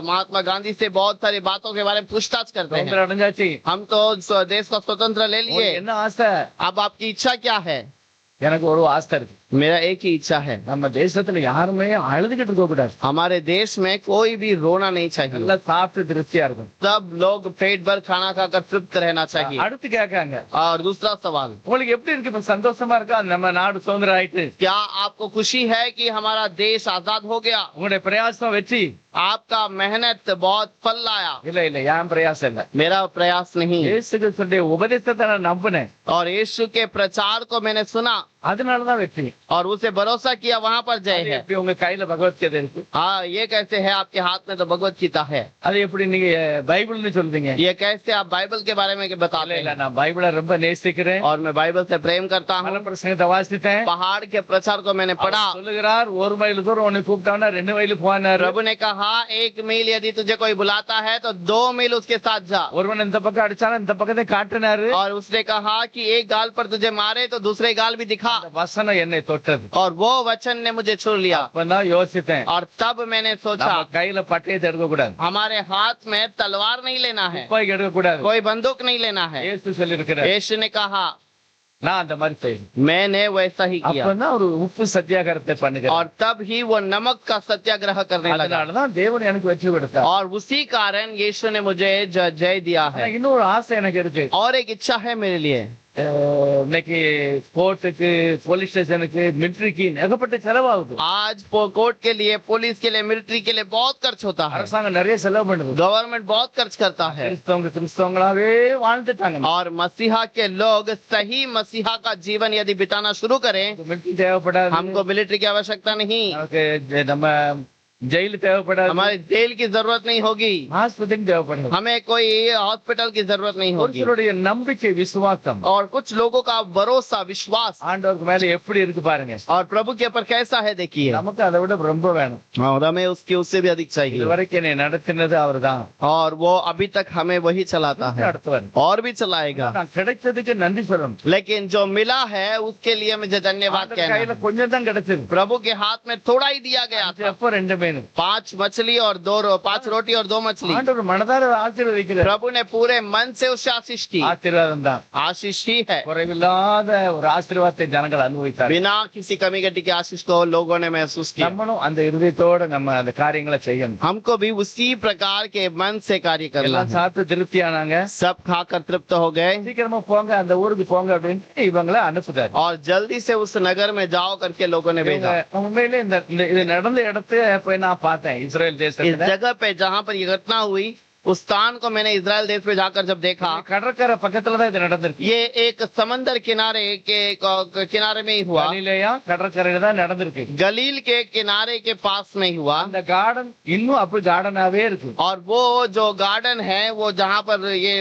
महात्मा गांधी से बहुत सारी बातों के बारे में पूछताछ करते हैं। சுதந்திரம் அடைஞ்சாச்சு, हम तो देश को स्वतंत्र ले लिए, உங்களுக்கு என்ன ஆசை? अब आपकी इच्छा क्या है? எனக்கு ஒரு ஆசை இருக்கு. मेरा एक ही इच्छा है, நம்ம தேசத்துல யாருமே அழுதுகிட்டு இருக்க கூடாது. हमारे देश में कोई भी रोना नहीं चाहिए। நல்லா சாப்பிட்டு திருப்தியா இருக்கும். सब लोग पेट भर खाना खाकर तृप्त रहना चाहिए। அடுத்து கேட்காங்க, और दूसरा सवाल, உங்களுக்கு எப்படி இருக்கு? இப்ப சந்தோஷமா இருக்கா நம்ம நாடு சுதந்திரம் ஆயிட்டு? क्या आपको खुशी है कि हमारा देश आजाद हो गया? உங்களுடைய பிரயாசம் வெற்றி? आपका मेहनत बहुत फल लाया? இல்ல இல்ல, என் பிரயாசம் இல்ல, मेरा प्रयास नहीं। இயேசு கிறிஸ்துடைய உபதேசத்தை நான் நம்பினேன், और यीशु के प्रचार को मैंने सुना அதனாலதான் வெற்றி. और उसे भरोसा किया, वहाँ पर जय அது है। எப்படி உங்க கையில பகவத்கீதை இருக்கு? हाँ, ये कैसे है? आपके हाथ में तो भगवत गीता है। அது எப்படி நீங்க பைபிள்னு சொல்றீங்க? ये कैसे आप बाइबल के बारे में बताते இல்ல, हैं? நான் பைபிளை ரொம்ப நேசிக்கிறேன், और मैं बाइबल से प्रेम करता மலை हूँ। பிரசங்கத்தை வாசித்தேன். पहाड़ के प्रचार को मैंने पढ़ा। அவர் சொல்லுகிறார், 1 மைல் தூரம் உன்னை கூப்பிட்டான்னா 2 மைல் போனாரு. प्रभु ने कहा 1 मील यदि तुझे कोई बुलाता है तो 2 मील उसके साथ जा। ஒருவன் இந்த பக்கம் அடிச்சாலும் இந்த பக்கத்தை காட்டினாரு. और उसने कहा कि एक गाल पर तुझे मारे तो दूसरे गाल भी दिखा। அந்த வசனம் என்னை தொட்டது. और वो वचन ने मुझे छू लिया। அப்பதான் யோசித்தேன், और तब मैंने सोचा நம்ம கையில பட்டயத்தை எடுக்க கூடாது, हमारे हाथ में तलवार नहीं लेना है, துப்பாக்கி எடுக்க கூடாது. कोई बंदूक नहीं लेना है। இயேசு சொல்லி இருக்கிறார், यीशु ने कहा, நான் அந்த மாதிரி செய்யணும். मैंने वैसा ही किया। அப்பதான் ஒரு உப்பு சத்தியாகிரகத்தை பண்ணுகிறேன். और तब ही वो नमक का सत्याग्रह करने लगा। அதனாலதான் தேவன் எனக்கு வெற்றி கொடுத்தார். और उसी कारण यीशु ने मुझे जय दिया ஆனா है। இன்னொரு ஆசை எனக்கு இருக்கு. और एक इच्छा है मेरे लिए। இன்னைக்கு கோர்ட்டுக்கு, போலீஸ் ஸ்டேஷனுக்கு, மிலிட்டரிக்கு ஏகப்பட்ட செலவாகுது. आज कोर्ट के लिए, पुलिस के लिए, मिलिट्री के लिए बहुत खर्च होता है। அரசாங்கம் நிறைய செலவு பண்ணுது. गवर्नमेंट बहुत खर्च करता है। கிறிஸ்தவங்களாவே வாழ்ந்துட்டாங்க. और मसीहा के लोग सही मसीहा का जीवन यदि बिताना शुरू करें, மிலிட்டரி தேவைப்படாது, हमको मिलिट्री की आवश्यकता नहीं, நமக்கு நம்ம ஜெயிலு தேவைப்படாது, हमारे जेल की जरूरत नहीं होगी, ஆஸ்பத்திரி தேவைப்படாது. हमें कोई हॉस्पिटल की जरूरत नहीं ஒரு होगी। சிலருடைய நம்பிக்கை, விசுவாசம் और कुछ लोगों का भरोसा, विश्वास ஆண்டவருக்கு மேல எப்படி இருக்கு பாருங்க. और प्रभु के ऊपर कैसा है देखिए। நமக்கு அதை விட ரொம்ப வேணும். और हमें उससे भी अधिक चाहिए। இதுவரைக்கும் என்னை நடத்தினது அவர்தான், और वो अभी तक हमें वही चलाता है நடத்துவார். और भी चलाएगा। நான் கிடைச்சதுக்கு நன்றி சொல்லணும். लेकिन जो मिला है उसके लिए मुझे धन्यवाद ஆண்டவர் कहना கையில है। கொஞ்சம் தான் கிடைச்சது. प्रभु के हाथ में थोड़ा ही दिया गया था, அப்போ 2 மீன். 5 मछली और 5 रोटी और 2 मछली। ஆண்டவர் மனதார ஆசீர்வதிக்கிறார். प्रभु ने पूरे मन से उसे आशीष की। ஆசீர்வாதம் தான். आशीष ही है। குறைவில்லாத ஒரு ஆசீர்வாதத்தை ஜனங்கள் அனுபவித்தார். बिना किसी कमी घटी के आशीष को लोगों ने महसूस किया। நம்மளும் அந்த இருதயத்தோட நம்ம அந்த காரியங்களை செய்யணும். हमको भी उसी प्रकार के मन से कार्य करना எல்லாம் है। சாப்பிட்டு திருப்தியானாங்க. सब खाकर तृप्त हो गए சீக்கிரமா போங்க, அந்த ஊருக்கு போங்க அப்படின்னு இவங்களை அனுப்புதாரு. और जल्दी से उस नगर में जाओ करके लोगों ने भेजा। உண்மையிலே இது நடந்த இடத்தை போய் நான் பார்த்தேன். இஸ்ரேல் इस தேசத்துல जगह पे जहाँ पर ये घटना हुई, उस स्थान को मैंने इजराइल देश में जाकर जब देखा, கடற்கரை பக்கத்துல தான் இது நடந்திருக்கு. ये एक समंदर किनारे के किनारे में ही हुआ। கலிலேயா கடற்கரையில தான் நடந்திருக்கு. गलील के किनारे के पास में ही हुआ। அந்த கார்டன் இன்னும் அப்படி கார்டனாவே இருக்கு. और वो जो गार्डन है, वो जहाँ पर ये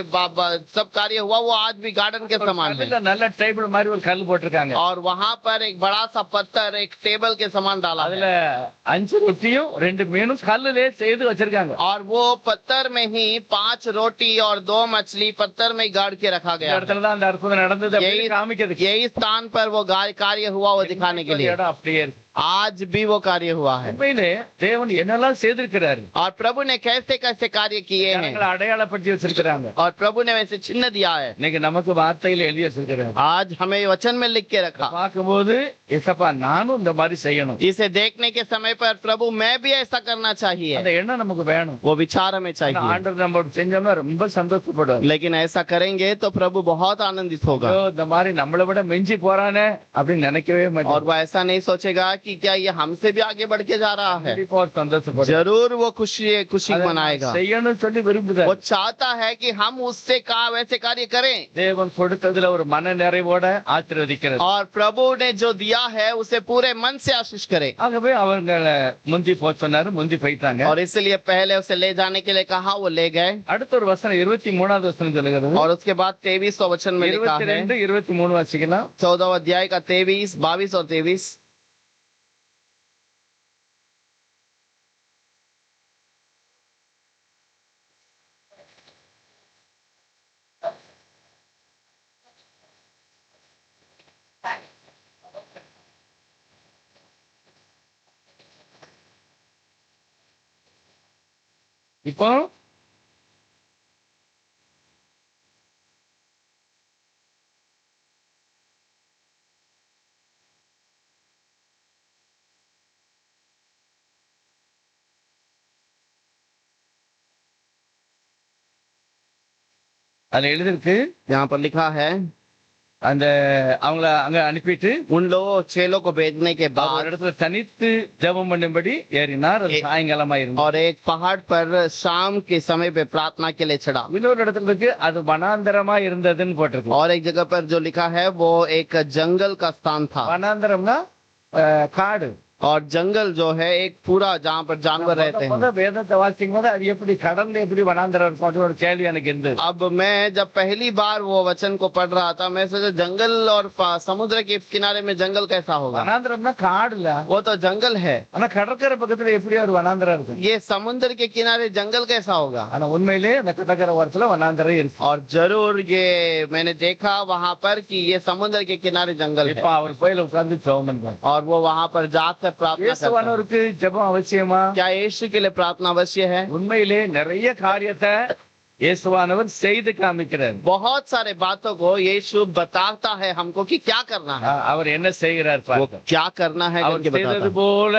सब कार्य हुआ, वो आज भी गार्डन के समान है। கல்லுல நல்ல டேபிள் மாதிரி ஒரு கல் போட்டிருக்காங்க. और वहाँ पर एक बड़ा सा पत्थर एक टेबल के समान डाला அதுல है। 5 ரொட்டியும் 2 மீனும் கல்லுலே செய்து வச்சிருக்காங்க. और वो पत्थर में ही 5 रोटी और 2 मछली पत्थर में गाड़ के रखा இந்த गया है। இடத்துல தான் அந்த அற்புதம் நடந்தது அப்படின்னு காமிக்கிறதுக்கு. यही स्थान पर वो कार्य हुआ, वो दिखाने के लिए। இடம் அப்படியே இருக்கு. आज भी वो कार्य हुआ है। உண்மையிலே தேவன் என்னெல்லாம் செய்திருக்கிறாரு, और प्रभु ने कैसे कैसे कार्य किए हैं ஜனங்களை அடையாளப்படுத்தி வச்சிருக்கிறாங்க. और प्रभु ने वैसे चिन्ह दिया है। இன்னைக்கு நமக்கு வார்த்தையில எழுதி வச்சிருக்கிறாரு. आज हमें वचन में लिख के रखा। பார்க்கும்போது ஏசப்பா நானும் இந்த மாதிரி செய்யணும், इसे देखने के समय पर प्रभु मैं भी ऐसा करना चाहिए, அந்த எண்ணம் நமக்கு வேணும். वो विचार हमें ஆனா चाहिए। ஆண்டவர் நம்ம செஞ்சோம்னா ரொம்ப சந்தோஷப்படுவார். लेकिन ऐसा करेंगे तो प्रभु बहुत आनंदित होगा ஐயோ, இந்த மாதிரி நம்மளை விட மிஞ்சி போறானே அப்படின்னு நினைக்கவே और மாட்டோம். वो ऐसा नहीं सोचेगा कि क्या ये हमसे भी आगे बढ़ के जा रहा है। கண்டிப்பா அவர் சந்தோஷப்படுவார். जरूर वो खुशी அதை मनाएगा। செய்யணும்னு சொல்லி விரும்புகிறார். वो चाहता है कि हम उससे कहा वैसे कार्य करें தேவன் கொடுத்ததுல ஒரு மன நிறைவோட ஆசீர்வதிக்கிறது. और प्रभु ने जो दिया है उसे पूरे मन से आशीष करे। ஆகவே அவங்களை முந்தி போக சொன்னாரு, முந்தி போயிட்டாங்க. और इसलिए पहले उसे ले जाने के लिए कहा, वो ले गए। அடுத்த ஒரு வசனம் 23வது வசனம் சொல்லுகிறது. और उसके बाद 23 वचन में लिखा है, 22 23 வாசிக்கலாம். 14 अध्याय का 23, 22 और 23। இப்போ அதுல எழுதிருக்கு, यहाँ पर लिखा है, அந்த அவங்கள அங்க அனுப்பிட்டு उन लोगों चेलों को भेजने के ஒரு बाद இடத்துல தனித்து ஜெபம் பண்ணும்படி ஏறினார். அது சாயங்காலமா இருந்தார். और एक पहाड़ पर शाम के समय पे प्रार्थना के लिए चढ़ा। இன்னொரு இடத்துல இருக்கு, அது வனாந்தரமா இருந்ததுன்னு போட்டிருக்கு. और एक जगह पर जो लिखा है वो एक जंगल का स्थान था। வனாந்தரம்னா காடு. और जंगल जो है एक पूरा जहाँ पर जानवर रहते हैं। வேதத்தை வாசிக்கும் போது அது எப்படி கடல்ல எப்படி வனாந்தரம் இருக்கும் அப்படின்னு ஒரு கேள்வி எனக்கு இருந்தது. अब मैं जब पहली बार वो वचन को पढ़ रहा था, मैं सोचा जंगल और समुद्र के किनारे में जंगल कैसा होगा। வனாந்தரம்னா காடு இல்ல, वो तो जंगल है, ஆனா கடற்கரை பக்கத்துல எப்படி ஒரு வனாந்தரம் இருக்கு. ये समुद्र के किनारे जंगल कैसा होगा। ஆனா உண்மையிலே அந்த கடற்கரை ஓரத்துல வனாந்தரம் இருக்கு. और जरूर ये मैंने देखा वहाँ पर कि ये समुद्र के किनारे जंगल இப்ப है। அவர் கோயில உட்கார்ந்து ஜெபம் பண்றாரு. और वो वहाँ पर जाकर प्रार्थना करता है। இயேசுவானவருக்கு ஜெபம் அவசியமா? क्या यीशु के लिए प्रार्थना अवश्य है। உண்மையிலே நிறைய காரியத்தை இயேசுவானவர் செய்து காமிக்கிறார். बहुत सारे बातों को यीशु बताता है हमको कि क्या करना है, அவர் என்ன செய்கிறார் वो பாருங்க. क्या करना है அவர் करके बताता செய்தது है। போல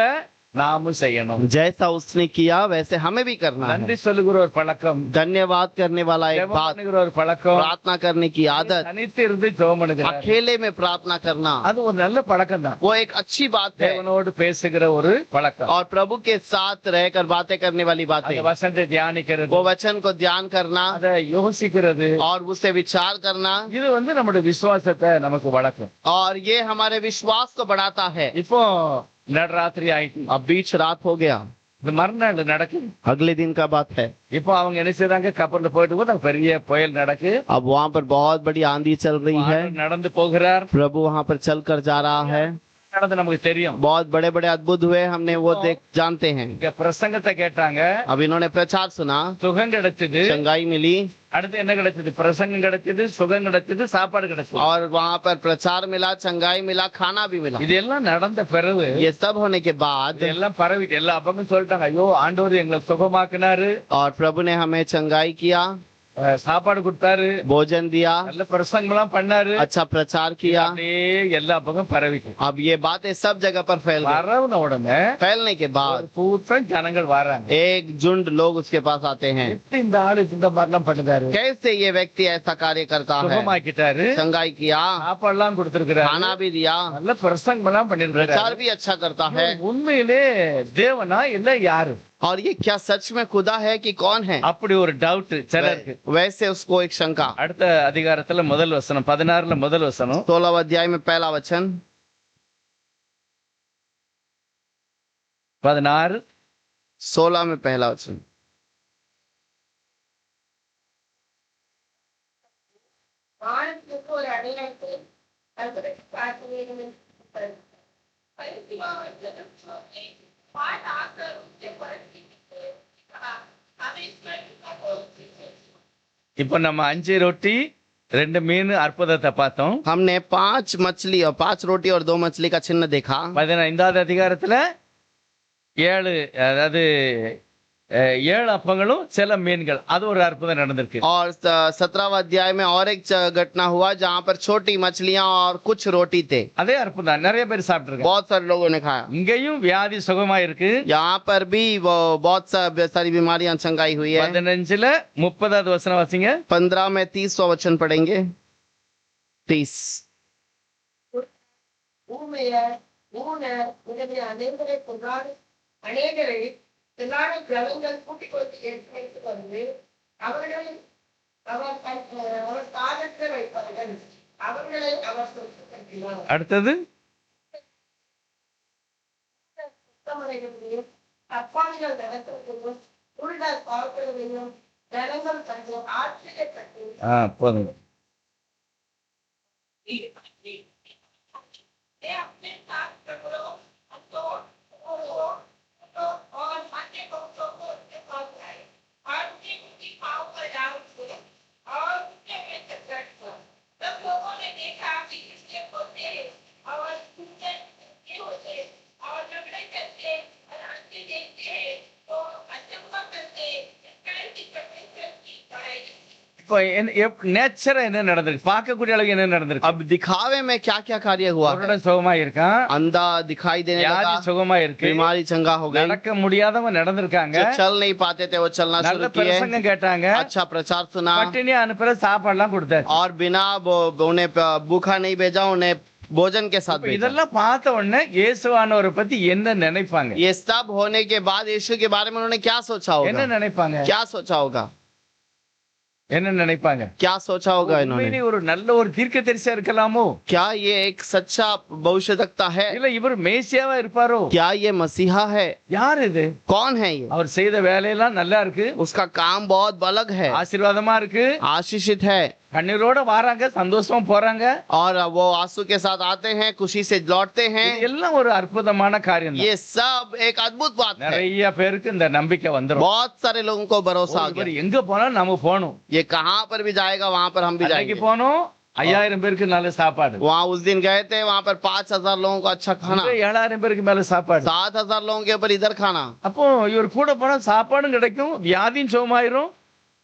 நாமும் செய்யணும். जैसा उसने किया वैसे हमें भी करना है। நன்றி சொல்லுகிற ஒரு பழக்கம், धन्यवाद करने वाला एक ஜெபம் बात, பண்ணுகிற ஒரு பழக்கம், प्रार्थना करने की आदत, தனித்து இருந்து ஜெபம் பண்ணுகிறார். अकेले में प्रार्थना करना, அது ஒரு நல்ல பழக்கம் தான். वो एक अच्छी बात है। தேவனோடு பேசுகிற ஒரு பழக்கம். और प्रभु के साथ रहकर बातें करने वाली அந்த बातें, வசனத்தை தியானிக்கிறது, वो वचन को ध्यान करना அதை யோசிக்கிறது, और उसे विचार करना, இது நம்முடைய விசுவாசத்தை நமக்கு வளர்க்கும். और ये हमारे विश्वास को बढ़ाता है। இப்போ நடராத்திரி ஆயிட்டு, अब बीच रात हो गया, இந்த மறுநாள் நடக்குது. अगले दिन का बात है। இப்போ அவங்க என்ன செய்றாங்க, கப்பல்ல போயிட்டு போது அங்க பெரிய புயல் நடக்கு. अब वहाँ पर बहुत बड़ी आंधी चल रही है। ஆண்டவர் நடந்து போகிறார். प्रभु वहाँ पर चल कर जा रहा है। நடந்து நமக்கு தெரியும். बहुत बड़े बड़े अद्भुत हुए, हमने वो देख जानते हैं। இங்க பிரசங்கத்தை கேட்டாங்க, अब इन्होंने प्रचार सुना, சுகம் கிடைச்சது. चंगाई मिली, அடுத்து என்ன கிடைச்சது? பிரசங்கம் கிடைச்சது, சுகம் கிடைச்சது, சாப்பாடு கிடைச்சது. और वहाँ पर प्रचार मिला, चंगाई मिला, खाना भी मिला। இதெல்லாம் நடந்த பிறகு ये सब होने के बाद இதெல்லாம் பரவிட்டு எல்லா பக்கமும் சொல்லிட்டாங்க, ஐயோ ஆண்டவர் எங்களை சுகமாக்குனாரு, और प्रभु ने हमें चंगाई किया, சாப்பாடு கொடுத்தாரு, भोजन दिया, நல்ல பிரசங்கம் எல்லாம் பண்ணாரு. अच्छा प्रचार किया। அப்படியே எல்லா பக்கம் பரவிட்டு अब ये बातें सब जगह पर फैल गई। பரவுன உடனே फैलने के ஒரு बाद கூட்டம் ஜனங்கள் வராங்க. एक झुंड लोग उसके पास आते हैं। எப்படி இந்த ஆளு இந்த மாதிரிலாம் பண்ணுதாரு? कैसे ये व्यक्ति ऐसा कार्य करता है। சுகமாக்கிட்டாரு, चंगाई किया, சாப்பாடுலாம் கொடுத்திருக்கிறாரு, खाना भी दिया, நல்ல பிரசங்கம் எல்லாம் பண்ணிருக்காரு. प्रचार भी अच्छा करता है। உண்மையிலே தேவனா இல்ல யாரு? और ये क्या सच में खुदा है कि कौन है, அப்படி ஒரு டவுட் சிலருக்கு. वैसे उसको एक शंका। அடுத்த அதிகாரத்துல முதல் வசனம் 16 முதல் வசனம், 16 अध्याय में पहला वचन, 16 16 में पहला वचन। இப்ப நம்ம 5 ரொட்டி 2 மீன் அற்புதத்தை பார்த்தோம். हमने 5 मछली और 5 रोटी और 2 मछली का चिन्ह देखा। 15வது அதிகாரத்துல 7 அதாவது 7 அப்பங்களும் சில மீன்கள் அது ஒரு அற்புதம் நடந்திருக்கு. और 17वां अध्याय में और एक घटना हुआ जहाँ पर छोटी मछलियां और कुछ रोटी थे। அதே அற்புதம் நிறைய பேர் சாப்பிட்டுருக்காங்க. बहुत सारे लोगों ने खाया। இங்கேயும் வியாதி சுகமா இருக்கு. यहाँ पर भी वो बहुत सारी बीमारियां चंगाई हुई है। 15ல 30வது வசனம் வாசிங்க. 15 में 30वां वचन पढ़ेंगे। 30 தினாடு ஜனங்கள் கூட்டிக் கொண்டு எடுத்து வந்து அவர்கள் அவர் பாதத்தை வைப்பார்கள். அவர்களை அவர் சொத்துப்படுத்தினார். அடுத்தது சுத்தமடைகளையும் தப்பாளிகள் நடத்துவதையும் உருடர் பார்க்கிறதையும் ஜனங்கள் தங்கள் ஆச்சரியப்பட்டு போதும். இப்போ நேச்சரா என்ன நடந்திருக்கு, பார்க்கக்கூடிய அளவுக்கு என்ன நடந்திருக்கு. अब दिखावे में क्या क्या कार्य हुआ है? அவரோட சுகமா இருக்கான், अंधा दिखाई देने लगा, வியாதி சுகமா இருக்கு, बीमारी चंगा हो गई, நடக்க முடியாதவங்க நடந்திருக்காங்க, जो चल नहीं पाते थे वो चलना நல்ல शुरू किए, பிரசங்கம் கேட்டாங்க, अच्छा प्रचार सुना, பட்டினி அனுப்புற சாப்பாடுலாம் கொடுத்தாரு. और बिना उन्हें भूखा नहीं भेजा, उन्हें भोजन के साथ भेजा। இதெல்லாம் பார்த்த உடனே இயேசுவானவரை பத்தி என்ன நினைப்பாங்க? ये सब होने के बाद यीशु के बारे में उन्होंने क्या सोचा என்ன होगा? நினைப்பாங்க? क्या सोचा होगा? என்ன நினைப்பாங்க? क्या सोचा होगा इन्होंने? உண்மையிலே ஒரு நல்ல ஒரு தீர்க்கதரிசியா இருக்கலாமோ? क्या ये एक सच्चा भविष्यवक्ता है? இல்ல இவர் மேசியாவா இருப்பாரோ? क्या ये मसीहा है? யார் இது? कौन है ये? அவர் செய்த வேலையெல்லாம் நல்லா இருக்கு, उसका काम बहुत अलग है, ஆசீர்வாதமா இருக்கு, आशीषित है, கண்ணீரோட வராங்க, சந்தோஷமா போறாங்க, और वो आंसू के साथ आते हैं, खुशी से लौटते हैं। இது எல்லாம் ஒரு அற்புதமான காரியம் தான். ये सब एक अद्भुत बात है। நிறைய பேருக்கு இந்த நம்பிக்கை வந்துரும். बहुत सारे लोगों को भरोसा आ இவர் गया, எங்க போனாலும் நம்ம போகணும். ये कहाँ पर भी जाएगा वहाँ पर हम भी அன்னைக்கு जाएंगे। போனோம், 5000 பேருக்கு நல்ல சாப்பாடு, वहाँ उस दिन गए थे, वहाँ पर 5000 लोगों को अच्छा खाना, 7000 பேருக்கு மேல சாப்பாடு. 7000 लोगों के ऊपर इधर खाना। அப்போ இவர் கூட போனா சாப்பாடும் கிடைக்கும், வியாதியும் சுகமாயிரும்,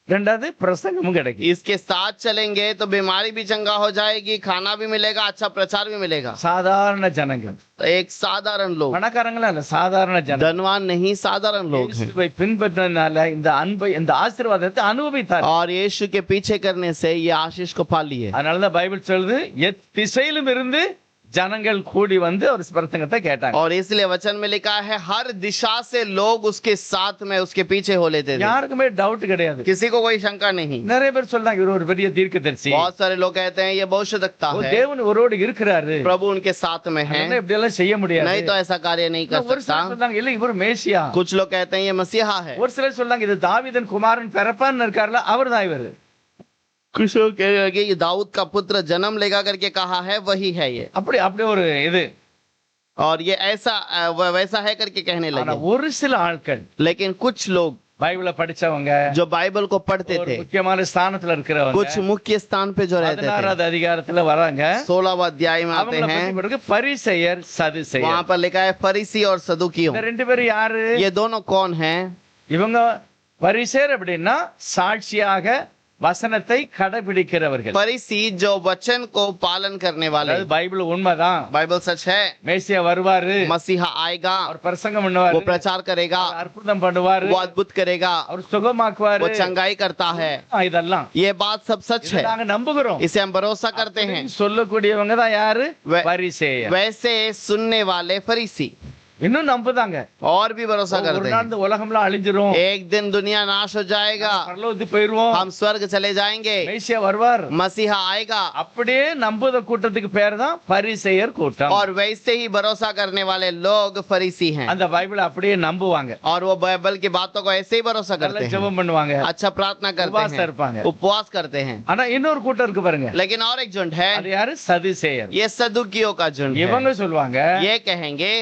ரெண்டாவது பிரசங்கமும் கிடைக்கும். इसके साथ चलेंगे तो बीमारी भी चंगा हो जाएगी, खाना भी मिलेगा, अच्छा प्रचार भी मिलेगा। சாதாரண ஜனங்கள், तो एक साधारण लोग, பணக்காரங்களா இல்ல, சாதாரண ஜனங்கள் धनवान नहीं, साधारण लोग हैं, இயேசுவை பின்பற்றினால இந்த அன்பை, இந்த ஆசீர்வாதத்தை அனுபவித்தார். और यीशु के पीछे करने से ये आशीष को पा लिए। அதனாலதான் பைபிள் சொல்லுது, எத்திசையிலும் இருந்து ஜனங்கள் கூடி வந்து ஒரு பிரசங்கத்தை கேட்டாங்க. और इसलिए वचन में लिखा है हर दिशा से लोग उसके साथ में उसके पीछे हो लेते थे, யாருக்குமே டவுட் கிடையாது. किसी को कोई शंका नहीं। நிறைய பேர் சொல்றாங்க இவர் ஒரு பெரிய தீர்க்கதரிசி, बहुत सारे लोग कहते हैं ये भविष्यवक्ता है, தேவன் ஒருவரோடு இருக்கிறாரு, प्रभु उनके साथ में है, அதனால இப்படி எல்லாம் செய்ய முடியாது. नहीं तो ऐसा कार्य नहीं कर ஒரு सकता। சிலர் சொல்றாங்க இல்ல இவர் மேசியா, कुछ लोग कहते हैं ये मसीहा है, ஒரு சிலர் சொல்றாங்க இது தாவீதின் குமாரன் பிறப்பான்னு இருக்காருல அவர் தான் இவர். कुछ लोग कहेंगे कि ये दाऊद का पुत्र जन्म लेगा करके कहा है वही है ये, அப்படி அப்படி ஒரு இது. और ये ऐसा वैसा है करके कहने ஆனா लगे। ஒரு சில ஆட்கள், लेकिन कुछ लोग பைபிளை படிச்சவங்க, जो बाइबल को पढ़ते ஒரு थे, முக்கியமான ஸ்தானத்துல இருக்கிறவங்க, कुछ मुख्य स्थान पे जो रहते थे, 16வது அதிகாரத்துல வராங்க, 16वां अध्याय में आते அவங்கள हैं, பத்தி பிறகு பரிசேயர் சதுசேயர். वहां पर लिखा है फरीसी और सदुकियों। இந்த ரெண்டு பேரும் யாரு? ये दोनों कौन हैं? இவங்க பரிசேயர் அப்படின்னா சாட்சியாக வசனத்தை கடைபிடிக்கிறவர்கள். फरीसी जो वचन को पालन करने वाले, அதாவது பைபிள் உண்மைதான், बाइबल सच है, மேசியா வருவாரு, मसीहा आएगा, அவர் பிரசங்கம் பண்ணுவாரு, वो प्रचार करेगा, அற்புதம் பண்ணுவாரு, वो अद्भुत करेगा, அவர் சுகமாக்குவாரு, वो चंगाई करता है। இதெல்லாம் ये बात सब सच இதை है, நாங்க நம்புகிறோம். इसे हम भरोसा करते हैं। சொல்லக்கூடியவங்க தான் யாரு? वे- பரிசேயர். वैसे सुनने वाले फरीसी இன்னும் நம்புதாங்க. और भी भरोसा ஒரு करते நாள் हैं இந்த உலகம்லாம் அழிஞ்சிரும், एक दिन दुनिया नाश हो जाएगा, பரலோகத்துக்கு போயிருவோம், हम स्वर्ग चले जाएंगे, மேசியா வருவார், मसीहा आएगा। அப்படியே நம்புத கூட்டத்துக்கு பேர் தான் பரிசேயர் கூட்டம். और वैसे ही भरोसा करने वाले लोग फरीसी हैं, அந்த பைபிளை அப்படியே நம்புவாங்க, और वो बाइबल की बातों को ऐसे ही भरोसा நல்லா करते हैं, ஜெபம் பண்ணுவாங்க, अच्छा प्रार्थना करते உபவாசம் हैं, இருப்பாங்க. उपवास करते हैं। ஆனா இன்னொரு கூட்டம் இருக்கு பாருங்க, लेकिन और एक झुंड है, அது யாரு? சதுசேயர். ये सदुकियों का झुंड है। இவங்க சொல்லுவாங்க ये कहेंगे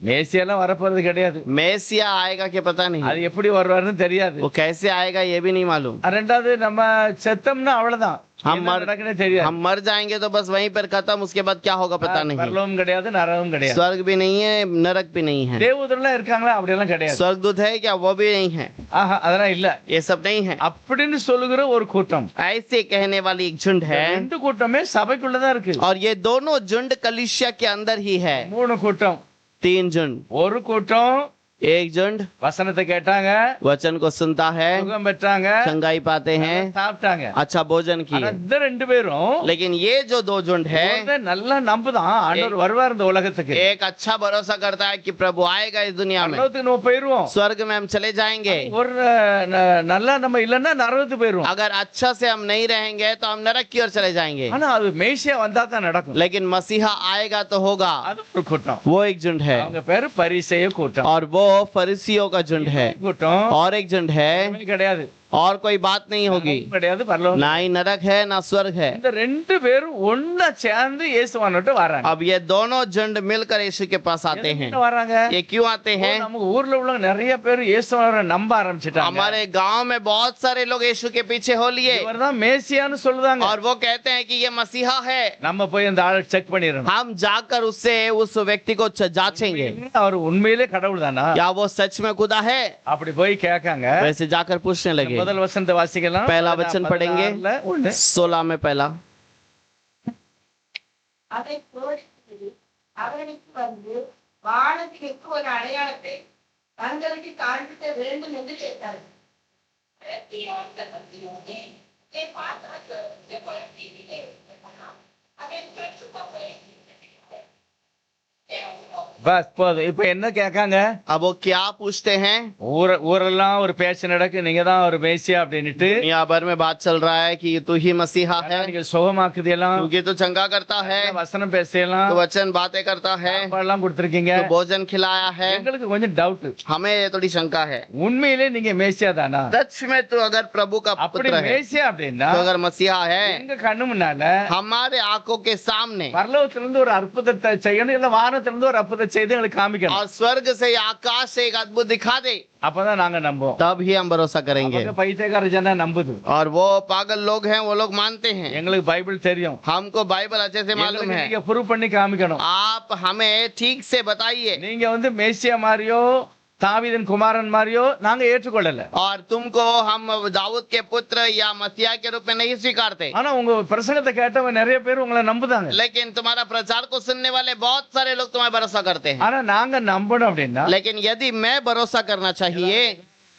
மேசியெல்லாம் வரப்போறது கிடையாது, मेसिया आएगा कि पता नहीं, அது எப்படி வருவாருன்னு தெரியாது, वो कैसे आएगा ये भी नहीं मालूम, ரெண்டாவது நம்ம செத்தோம்னா அவ்வளவுதான், हम என்ன मर நடக்குன்னே தெரியாது. हम मर जाएंगे तो बस वहीं पर खत्म, उसके बाद क्या होगा पता नहीं। பரலோகம் கிடையாது, நரகம் கிடையாது. स्वर्ग भी नहीं है, नरक भी नहीं है। தேவதூதர்லாம் இருக்காங்களா? அப்படியெல்லாம் கிடையாது. स्वर्गदूत है क्या? वो भी नहीं है, ஆஹா, அதெல்லாம் இல்ல. ये सब नहीं है। அப்படின்னு சொல்லுகிற ஒரு கூட்டம். ऐसे कहने वाली एक झुंड है, ரெண்டு கூட்டமே சபைக்குள்ளதான் இருக்கு. और ये दोनों झुंड कलीसिया के अंदर ही है। மூணு கூட்டம். 3 झुंड। ஒரு கூட்டம் एक झुंड வசனத்தை கேட்டாங்க, वचन को सुनता है, சுகம் பெற்றாங்க, चंगाई पाते हैं, சாப்பிட்டாங்க. अच्छा भोजन की। ஆனா இந்த ரெண்டு பேரும் लेकिन ये जो 2 झुंड है, ஒருத்தன் நல்லா நம்புதான் ஆண்டவர் வருவார் இந்த உலகத்துக்கு. एक अच्छा भरोसा करता है कि प्रभु आएगा इस दुनिया में, பரலோகத்துக்கு நம்ம போயிருவோம். स्वर्ग में हम चले जाएंगे। ஒரு நல்லா நம்ம இல்லன்னா நரகத்துக்கு போயிருவோம். अगर अच्छा से हम नहीं रहेंगे तो हम नरक की ओर चले जाएंगे। ஆனா அது மேசியா வந்தா தான் நடக்கும். लेकिन मसीहा आएगा तो होगा। அது ஒரு கூட்டம். वो एक झुंड है, அவங்க பேரு பரிசேய கூட்டம். और वो फरीसियों का झुंड है। கூட்டம் और एक झुंड है, ஒண்ணுமே கிடையாது. और कोई बात नहीं होगी, கிடையாது பரலோகம். ना ही नरक है ना स्वर्ग है। இந்த ரெண்டு பேரும் ஒண்ணா சேர்ந்து இயேசுவானோட்ட வராங்க. अब ये दोनों झुंड मिलकर यीशु के पास आते हैं। எதுக்கு வராங்க? ये क्यों आते हैं? நம்ம ஊர்ல உள்ள நிறைய பேர் இயேசுவான நம்ப ஆரம்பிச்சிட்டாங்க. हमारे गांव में बहुत सारे लोग यीशु के पीछे हो लिए, இவர்தான் மேசியான்னு சொல்லுதாங்க. और वो कहते हैं कि ये मसीहा है। நம்ம போய் அந்த ஆளை செக் பண்ணிரணும். हम जाकर उससे उस व्यक्ति को जांचेंगे, அவர் உண்மையிலே கடவுள் தானா, क्या वो सच में खुदा है। அப்படி போய் கேட்காங்க. वैसे जाकर पूछने लगे। முதல் வசனத்தை வாசிக்கலாம். पहला वचन पढ़ेंगे, 16 में पहला। அதை போதித்து அவர்களுக்கு வந்து வானத்திற்கு ஒரு அடையாளத்தை தங்களுக்கு காண்பிக்க வேண்டும் என்று கேட்டார்கள். பஸ் போதும். இப்ப என்ன கேட்காங்க? अब वो क्या पूछते हैं? ஊரெல்லாம் ஒரு பேச்சு நடக்கு, நீங்க தான் ஒரு மேசியா அப்படின்னுட்டு. दुनिया भर में बात चल रहा है कि तू ही मसीहा है, நீங்க சுகமாக்குதெல்லாம், क्योंकि तू चंगा करता है, வசனம் பேசலாம், तू वचन बातें करता है, சாப்பாடுலாம் கொடுத்திருக்கீங்க. तू भोजन खिलाया है। எங்களுக்கு கொஞ்சம் டவுட். हमें थोड़ी शंका है, உண்மையிலே நீங்க மேசியா தானா? सच में तू अगर प्रभु का அப்படி पुत्र है, மேசியா அப்படின்னா तो अगर मसीहा है, எங்க கண்ணு முன்னால हमारे आंखों के सामने பரலோகத்திலிருந்து ஒரு அற்புதத்தை செய்யணும், இல்ல வானத்திலிருந்து ஒரு அற்புதத்தை செய்து எங்களுக்கு காமிக்கணும். और स्वर्ग से या आकाश से एक अद्भुत दिखा दे, அப்பதான் நாங்க நம்புவோம். तब ही हम भरोसा करेंगे। அவங்க பைத்தியக்கார ஜன நம்புது. और वो पागल लोग हैं, वो लोग मानते हैं। எங்களுக்கு பைபிள் தெரியும். हमको बाइबल अच्छे से मालूम எங்களுக்கு है। நீங்க ப்ரூவ் பண்ணி காமிக்கணும். आप हमें ठीक से बताइए। நீங்க வந்து மேசியா மாதிரியோ தாவீதின் குமாரன் மாதிரியோ நாங்க ஏற்றுக்கொள்ளல. और तुमको हम दाऊद के पुत्र या मसीहा के रूप में नहीं स्वीकारते, ஆனா உங்க பிரசங்கத்தை கேட்டவங்க நிறைய பேர் உங்களை நம்புதாங்க. लेकिन तुम्हारा प्रचार को सुनने वाले बहुत सारे लोग तुम्हें भरोसा करते हैं। ஆனா நாங்க நம்பணும் அப்படின்னா लेकिन यदि मैं भरोसा करना चाहिए,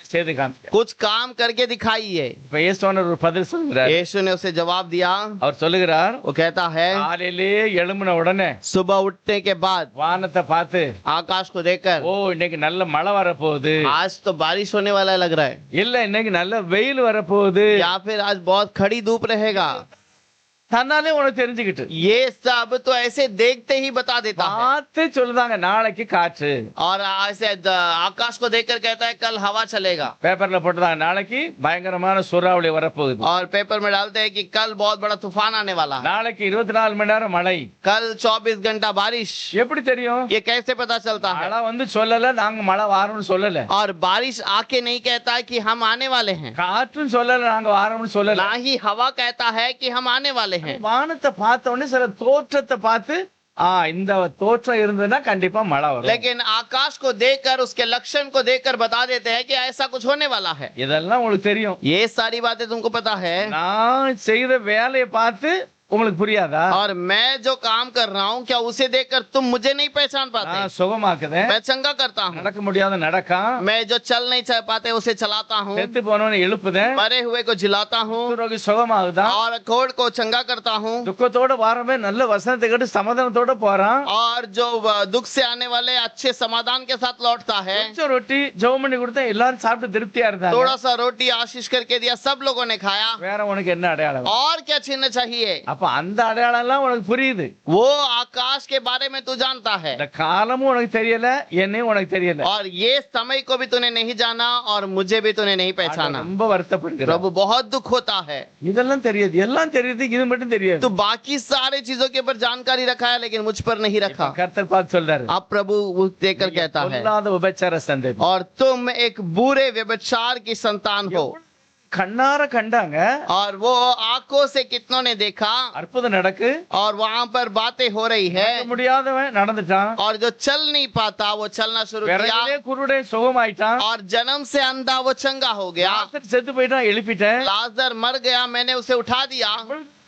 செய்து காமிக்க. कुछ काम करके दिखाइए। இப்ப இயேசுவானவர் ஒரு பதில் சொல்கிறார். यीशु ने उसे जवाब दिया। அவர் சொல்லுகிறார், वो कहता है, காலையிலே எழும்பின உடனே सुबह उठने के बाद வானத்தை பார்த்து, आकाश को देखकर, ஓ இன்னைக்கு நல்ல மழை வரப்போகுது, आज तो बारिश होने वाला लग रहा है, இல்ல இன்னைக்கு நல்ல வெயில் வரப்போகுது, या फिर आज बहुत खड़ी धूप रहेगा, தன்னாலே உனக்கு தெரிஞ்சுக்கிட்டு ये सब तो ऐसे देखते ही बता देता है। பார்த்து சொல்லுதாங்க நாளைக்கு காற்று. और ऐसे आकाश को देखकर कहता है कल हवा चलेगा, பேப்பர்ல போட்டுதாங்க நாளைக்கு பயங்கரமான சூறாவளி வரப்போகுது, और पेपर में डालते हैं कि कल बहुत बड़ा तूफान आने वाला है, நாளைக்கு 24 மணி நேரம் மழை. कल 24 घंटा बारिश। எப்படி தெரியும்? ये कैसे पता चलता है? மழை வந்து சொல்லல, நாங்க மழை வாரோம்னு சொல்லல, और बारिश आके नहीं कहता है कि हम आने वाले हैं, காற்றும் சொல்லல, நாங்க வாரோம்னு சொல்லல. ना ही हवा कहता है कि हम आने वाले हैं। வானத்தை பார்த்த உடனே சில தோற்றத்தை பார்த்து இந்த தோற்றம் இருந்ததுன்னா கண்டிப்பா மழை வரும். लेकिन आकाश को देखकर, उसके लक्षण को देखकर बता देते हैं कि ऐसा कुछ होने वाला है। இதெல்லாம் உங்களுக்கு தெரியும். ये सारी बातें तुमको पता है। நான் செய்த வேலையை பார்த்து உங்களுக்கு புரியாதா? और मैं जो काम कर रहा हूँ, क्या उसे देखकर तुम मुझे नहीं पहचान पाते? நான் சுகமாக்குதேன், मैं चंगा करता हूँ, நடக்க முடியாத நடக்கான், मैं जो चल नहीं पाते उसे चलाता हूँ, செத்து போனவனை எழுப்புதேன், मरे हुए को जिलाता हूँ, ரோகி சுகமாகுதான், और कोढ़ को चंगा करता हूँ, துக்கத்தோட வாரமே நல்ல வசனத்தை கேட்டு சமாதானத்தோட போறான், और जो दुख से आने वाले अच्छे समाधान के साथ लौटता है। கொஞ்சம் ரொட்டி ஜெபம் பண்ணி கொடுத்தா எல்லாரும் சாப்பிட்டு திருப்தியா இருந்தாங்க. थोड़ा सा रोटी आशीष करके दिया, सब लोगों ने खाया, வேற உனக்கு என்ன அடையாளம்? और क्या छीनना चाहिए? அப்ப அந்த அடையாளம் எல்லாம் உனக்கு புரியுது. वो आकाश के बारे में तू जानता है, இந்த காலமும் உனக்கு தெரியல, என்னையும் உனக்கு தெரியல. और ये समय को भी तूने नहीं जाना, और मुझे भी तूने नहीं पहचाना। ரொம்ப வருத்தப்படுகிறார். प्रभु बहुत दुख होता है। இதெல்லாம் தெரியுது, எல்லாம் தெரியுது, இது மட்டும் தெரியாது. तू बाकी सारे चीजों के ऊपर जानकारी रखा है, लेकिन मुझ पर नहीं रखा। கர்த்தர் பார்த்து சொல்றாரு, अब प्रभु देखकर कहता है, பொல்லாத விபச்சார சந்ததி, और तुम एक बुरे व्यभिचार की संतान हो। கண்ணார கண்டாங்க, और वो आंखों से कितनों ने देखा அற்புதம் நடக்கு, और वहां पर बातें हो रही है நடக்க முடியாதவன் நடந்துட்டான், और जो चल नहीं पाता वो चलना शुरू किया விறகுலே குருடன் சுகமாயிட்டான், और जन्म से अंधा वो चंगा हो गया லாசர் செத்து போயிட்டான் எழுப்பிட்டேன். लाजर मर गया मैंने उसे उठा दिया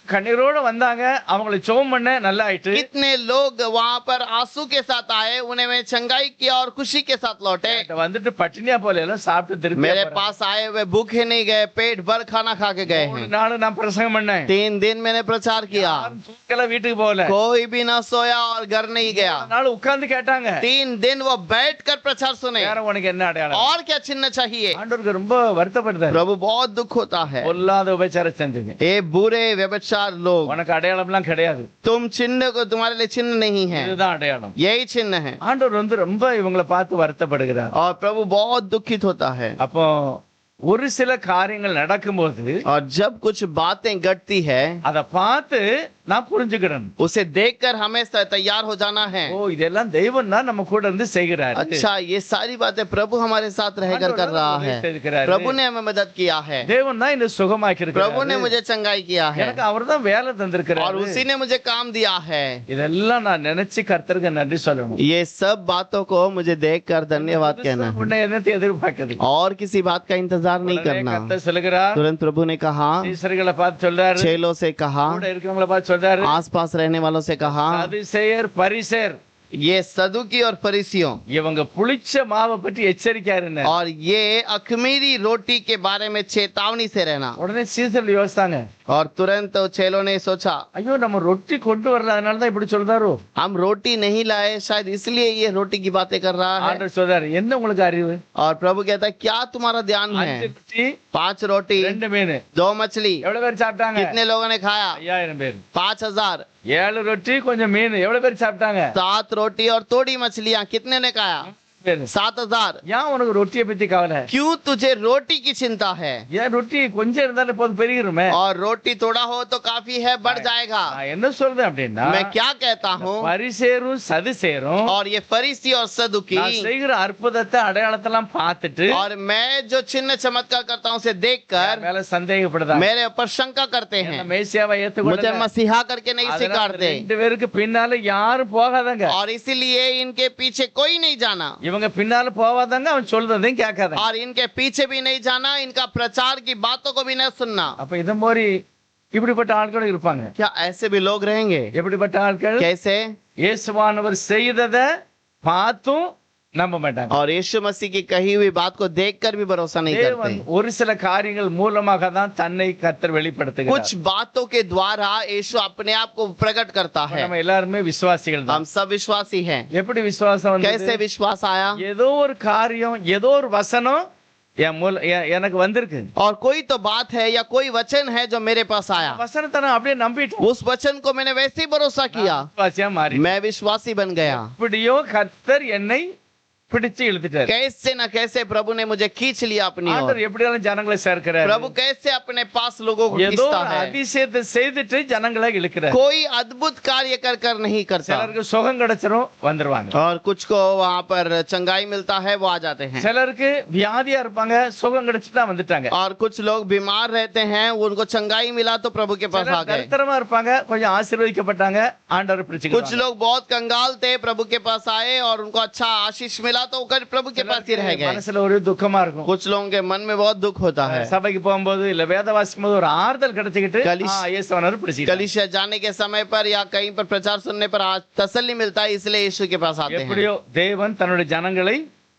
கண்ணீரோட வந்தாங்க, அவங்களை சுகம் பண்ண நல்லா ஆயிட்டு. कितने लोग वहां पर आंसू के साथ आए उन्हें मैं चंगाई किया और खुशी के साथ लौटे வந்துட்டு பட்டினியா போல எல்லாம் சாப்பிட்டு திருப்பி मेरे पास आए हुए भूखे नहीं गए पेट भर खाना खा के गए हैं நாள் நான் பிரசங்கம் பண்ணேன், 3 दिन मैंने प्रचार किया யாரும் தூக்கல, வீட்டுக்கு போகல. कोई भी ना सोया और घर नहीं गया நாள் உட்கார்ந்து கேட்டாங்க, 3 दिन वो बैठ कर प्रचार सुने வேற உனக்கு என்ன அடையாளம்? और क्या चिन्ह चाहिए ஆண்டவருக்கு ரொம்ப வருத்தப்படுறாரு. प्रभु बहुत दुख होता है பொல்லாத உபச்சாரம் செஞ்சீங்க, ये बुरे व्यभिचार लोग உனக்கு அடையாளம்லாம் கிடையாது, तुम चिन्ह को तुम्हारे लिए चिन्ह नहीं है இதுதான் அடையாளம். यही चिन्ह है ஆண்டவர் வந்து ரொம்ப இவங்களை பார்த்து வருத்தப்படுகிறார். और प्रभु बहुत दुखित होता है அப்போ ஒரு சில காரியங்கள் நடக்கும்போது और जब कुछ बातें घटती है அதை பார்த்து நான் புரிஞ்சுக்கிறேன், उसे देखकर हमें तैयार हो जाना है ஓ இதெல்லாம் தெய்வம் தான் நம்ம கூட இருந்து செய்கிறாரு. अच्छा ये सारी बातें प्रभु हमारे साथ रहकर कर रहा है प्रभु ने हमें मदद किया है தேவன் தான் இந்த சுகமாக்கி प्रभु ने இருக்கிறாரு. मुझे चंगाई किया है எனக்கு அவர்தான் வேலை और தந்திருக்கிறாரு. उसी ने मुझे काम दिया है இதெல்லாம் நான் நினைச்சு கர்த்தருக்கு நன்றி சொல்லணும். ये सब बातों को मुझे देखकर धन्यवाद कहना है உன்னை என்னத்தை எதிர்பார்க்குது? और किसी बात का इंतजार नहीं உடனே करना கர்த்தர் சொல்லுகிறார், तुरंत प्रभु ने कहा சீசர்களை பார்த்து சொல்றாரு, चेलों से कहा கூட இருக்கவங்களை பார்த்து சொல்றாரு, आसपास रहने वालों से कहा சதுசேயர் பரிசேர் ये सदुकी और फरीसियों இவங்க புளிச்ச மாவை பற்றி எச்சரிக்கையாருன்னு. और ये अखमीरी रोटी के बारे में चेतावनी से रहना உடனே சீசர்கள் யோசித்தாங்க, और तुरंत तो चेलों ने सोचा ஐயோ நம்ம ரொட்டி கொண்டு வரல, அதனால தான் இப்படி சொல்றாரோ. हम रोटी नहीं लाए शायद इसलिए ये रोटी की बातें कर रहा है ஆண்டவர் சொல்றாரு, என்ன உங்களுக்கு அறிவு? और प्रभु कहता है क्या तुम्हारा ध्यान 5 है ரொட்டி 5 रोटी 2 மீன், 2 मछली எவ்வளவு பேர் சாப்பிட்டாங்க? कितने लोगों ने खाया 5000 பேர். 5000 7 ரொட்டி கொஞ்சம் மீன், எவ்வளவு பேர் சாப்பிட்டாங்க? 7 रोटी और थोड़ी मछलियां कितने ने खाया பேர். 7000 ஏன் உனக்கு ரொட்டியை பத்தி கவலை? क्यों तुझे रोटी की चिंता है ஏன் ரொட்டி கொஞ்சம் இருந்தாலும் போதும், பெருகிருமே. और रोटी थोड़ा हो तो काफी है बढ़ जाएगा நான் என்ன சொல்றேன் அப்படின்னா, मैं क्या कहता हूँ பரிசேரும் சதுசேரும் और ये फरीसी और सदुकी நான் செய்கிற அற்புதத்தை அடையாளத்தெல்லாம் பார்த்துட்டு और मैं जो चिन्ह चमत्कार करता हूँ उसे देखकर என் மேல சந்தேகப்படுதா, मेरे ऊपर शंका करते हैं மேசியாவை मुझे ஏத்துக்கொள்ள मसीहा करके नहीं அதனால स्वीकारते 2 பேருக்கு பின்னால யாரும் போகாதங்க, और इसीलिए इनके पीछे कोई नहीं जाना இவங்க பின்னால போகாதங்க, அவன் சொல்றதையும் கேட்காதங்க. और इनके पीछे भी नहीं जाना इनका प्रचार की बातों को भी नहीं सुनना அப்ப இத மாதிரி இப்படிப்பட்ட ஆட்களும் இருப்பாங்க. क्या ऐसे भी लोग रहेंगे எப்படிப்பட்ட ஆட்கள்? कैसे இயேசுவானவர் செய்ததை பார்த்தும் நம்ப மாட்டாங்க. और यीशु मसीह की कही हुई बात को देखकर भी भरोसा नहीं தேவன் करते ஒரு சில காரியங்கள் மூலமாக தான் தன்னை கர்த்தர் வெளிப்படுத்துகிறார். कुछ बातों के द्वारा यीशु अपने आप को प्रकट करता है நம்ம எல்லாருமே விசுவாசிகள் தான். हम सब विश्वासी हैं எப்படி விசுவாசம் कैसे வந்தது? विश्वास आया ஏதோ ஒரு காரியம், ஏதோ ஒரு வசனம் எனக்கு வந்திருக்கு, और कोई तो बात है या कोई वचन है जो मेरे पास आया வசனத்தை நான் அப்படியே நம்பிட்டேன், उस वचन को मैंने वैसे ही भरोसा किया விசுவாசியா மாறி. मैं विश्वासी बन गया இப்படியோ கர்த்தர் என்னை பிடிச்சு இழுத்துட்டார். कैसे न कैसे प्रभु ने मुझे खींच लिया अपनी ओर ஆண்டவர் எப்படியாலும் ஜனங்களை சேர்க்கிறார். प्रभु कैसे अपने पास लोगों को ஏதோ खींचता ஒரு है அதிசயத்தை செய்துட்டு ஜனங்களை இழுக்கிறார். कोई अद्भुत कार्य कर कर नहीं करता சிலருக்கு சுகம் கிடைச்சிரும் வந்துருவாங்க, और कुछ को वहाँ पर चंगाई मिलता है वो आ जाते हैं சிலருக்கு வியாதியா இருப்பாங்க, சுகம் கிடைச்சிட்டா வந்துட்டாங்க. और कुछ लोग बीमार रहते हैं उनको चंगाई मिला तो प्रभु के पास आ சிலர் गए தரித்திரமா இருப்பாங்க, கொஞ்சம் ஆசீர்வதிக்கப்பட்டாங்க, ஆண்டவர் कुछ பிடிச்சுக்கிட்டாங்க. लोग बहुत कंगाल थे प्रभु के पास आए और उनको अच्छा आशीष मिला तो वो प्रभु के पास ही रह गए மனசுல ஒரு துக்கமா இருக்கும். कुछ लोगों के मन में बहुत दुख होता है சபைக்கு போகும்போது இல்ல வேத வாசிக்கும் போது ஒரு ஆறுதல் கிடைச்சிக்கிட்டு இயேசுவானவர் பிடிச்சிட்டாங்க. कलीसिया जाने के समय पर या कहीं पर प्रचार सुनने पर तसल्ली मिलता है इसलिए यीशु के पास आते हैं எப்படியோ தேவன் தன்னுடைய ஜனங்களை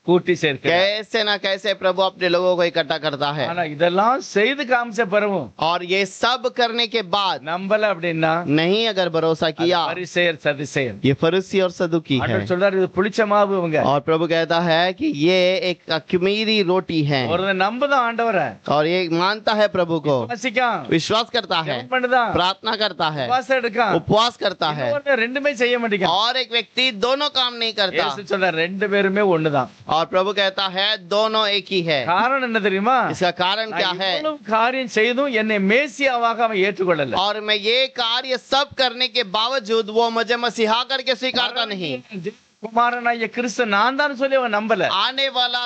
கூட்டி சேர்க்கிறார். कैसे ना कैसे प्रभु अपने लोगों को इकट्ठा करता है ஆனா இதெல்லாம் செய்து காமிச்ச பிறகும் और ये सब करने के बाद நம்பல அப்படின்னா नहीं अगर भरोसा किया பரிசேயர் சதுசேயர். ये फरीसी और सदुकी है ஆண்டவர் சொல்றாரு, இது புளிச்ச மாவு இவங்க. और प्रभु कहता है कि ये एक अखमीरी रोटी है ஒரு நம்புதான் ஆண்டவரை, और ये मानता है प्रभु को வாசிக்கான், विश्वास करता है ஜெபம் பண்ணுதான், प्रार्थना करता है உபவாசம் எடுக்கான், उपवास करता है இன்னொரு ரெண்டுமே செய்ய மாட்டேங்க. और एक व्यक्ति दोनों काम नहीं करता இயேசு சொல்றாரு, ரெண்டு பேருமே ஒண்ணுதான். और प्रभु कहता है दोनों एक ही है காரணம் என்ன தெரியுமா? इसका कारण क्या है இவ்வளவு காரியம் செய்தும் என்னை மேசியாவாக அவன் ஏற்றுக்கொள்ளல. और मैं ये कार्य सब करने के बावजूद वो मुझे मसीहा करके स्वीकारता नहीं குமாரனாகிய கிறிஸ்து நான் தான் சொல்லி அவன் நம்பல. आने वाला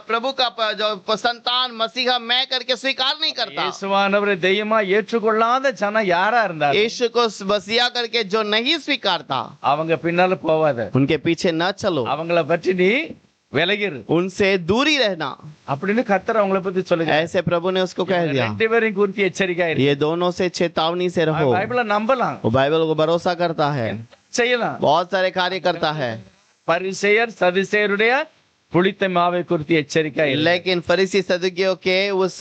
प्रभु का जो संतान मसीहा मैं करके स्वीकार नहीं करता। இயேசுவானவரை தெய்வமா ஏற்றுக்கொள்ளாத ஜனம் யாரா இருந்தாலும் यीशु को मसीहा करके जो नहीं स्वीकारता அவங்க பின்னால போவாத, उनके पीछे न चलो, அவங்கள பற்றி நீ விலகிரு उनसे दूरी रहना, அப்படின்னு கர்த்தர் அவங்கள பத்தி சொல்லுங்க. ऐसे प्रभु ने उसको कह दिया। ரெண்டு பேரையும் குறித்து எச்சரிக்கையா இருக்கு. ये दोनों से चेतावनी से रहो। பைபிளை நம்பலாம், वो बाइबल को भरोसा करता है, செய்யலாம். बहुत सारे कार्य करता है, பரிசேயர் சதுசேயருடைய புளித்த மாவை குறித்து எச்சரிக்கையா இருக்கு. लेकिन फरीसी सदुकियों के उस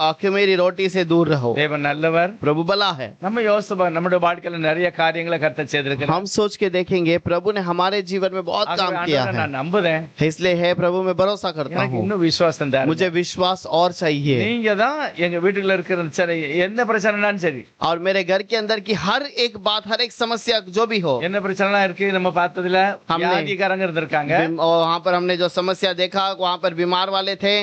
अखमीरी रोटी से दूर रहो। தேவன் நல்லவர், प्रभु भला है। நம்ம யோசிப்போம், நம்முடைய வாழ்க்கையில நிறைய காரியங்களை கர்த்தர் செய்திருக்கிறார். हम सोच के देखेंगे प्रभु ने हमारे जीवन में बहुत काम किया है, நான் நம்புறேன், इसलिए है प्रभु में भरोसा करता எனக்கு हूँ। இன்னும் விசுவாசம் தான். मुझे विश्वास और चाहिए। நீங்க தான் எங்க வீட்டுல இருக்கிற சரி என்ன பிரச்சனைனாலும் சரி, और मेरे घर के अंदर की हर एक बात, हर एक समस्या जो भी हो, என்ன பிரச்சனை இருக்கு நம்ம பார்த்ததுல हमने- வியாதிகாரங்க இருந்திருக்காங்க, और वहाँ पर हमने जो समस्या देखा वहाँ पर बीमार वाले थे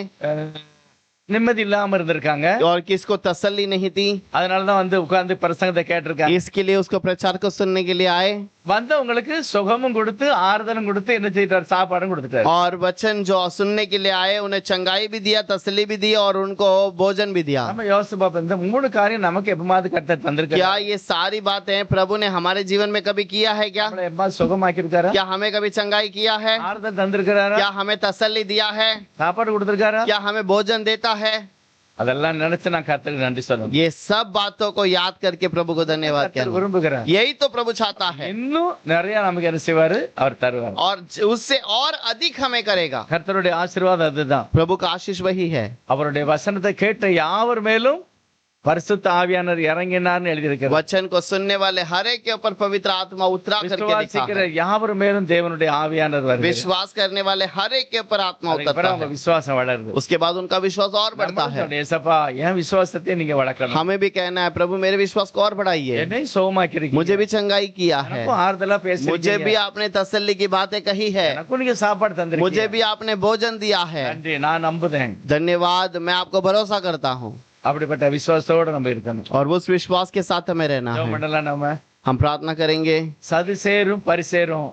நிம்மதி இல்லாம இருந்திருக்காங்க. और किसको तसल्ली नहीं थी, அதனாலதான் வந்து உட்கார்ந்து பிரசங்கத்தை கேட்டிருக்காங்க. इसके लिए उसको प्रचार को सुनने के लिए आए, வந்தவங்களுக்கு சுகமும் கொடுத்து ஆறுதலும் கொடுத்து என்ன செய்தார், சாப்பாடும் கொடுத்துட்டாரு. और वचन जो सुनने के लिए आए उन्हें चंगाई भी दिया, तसल्ली भी दी और उनको भोजन भी दिया। நம்ம யோசிச்சு பார்ப்போம், இந்த மூணு காரியம் நமக்கு எப்பமாவது கர்த்தர் क्या தந்திருக்காரு? ये सारी बातें प्रभु ने हमारे जीवन में कभी किया है? क्या நம்மளை எப்பமாவது சுகமாக்கி இருக்காரா? क्या हमें कभी चंगाई किया है? ஆறுதல் தந்திருக்கிறாரா? क्या हमें तसल्ली दिया है? சாப்பாடு கொடுத்திருக்காரா? क्या हमें भोजन देता है? அதெல்லாம் நினைச்சு நான் கர்த்தருக்கு நன்றி சொல்லணும். ये सब बातों को याद करके प्रभु को धन्यवाद கர்த்தர் कहना, விரும்புகிறார். यही तो प्रभु चाहता है। இன்னும் நிறைய நமக்கு என்ன செய்வாரு, அவர் தருவார். और उससे और अधिक हमें करेगा। கர்த்தருடைய ஆசீர்வாதம் அதுதான். प्रभु का आशीष वही है। அவருடைய வசனத்தை கேட்ட யாவர் மேலும் பரிசுத்த ஆவியானவர் இறங்கினார்னு எழுதியிருக்கிறார். वचन को सुनने वाले हर एक के ऊपर पवित्र आत्मा उतरा करके लिखा விசுவாசிக்கிற है। யாவர் மேலும் தேவனுடைய ஆவியானவர் வருகிறார். विश्वास करने वाले हर एक के ऊपर आत्मा அதுக்கு उतरता பிறகு அவங்க है, விசுவாசம் வளருது. उसके बाद उनका विश्वास और बढ़ता है। ஏசப்பா என் விசுவாசத்தை நீங்க வளர்க்கணும், हमें भी कहना है प्रभु मेरे विश्वास को और बढ़ाइए, என்னை சுகமாக்கிறீங்க, मुझे भी चंगाई किया है, எனக்கும் ஆறுதலா मुझे भी பேசுறீங்க, आपने तसल्ली की बातें कही है, எனக்கும் நீங்க சாப்பாடு मुझे தந்திருக்கீங்க. भी आपने भोजन दिया है। நன்றி, நான் நம்புதேன். धन्यवाद, मैं आपको भरोसा करता हूँ। அப்படிப்பட்ட விசுவாசத்தோட நம்ம இருக்கணும். और उस विश्वास के साथ हमें रहना ஜெபம் है। பண்ணலாம். நம்ம हम प्रार्थना करेंगे। சதுசேரும் பரிசேரும்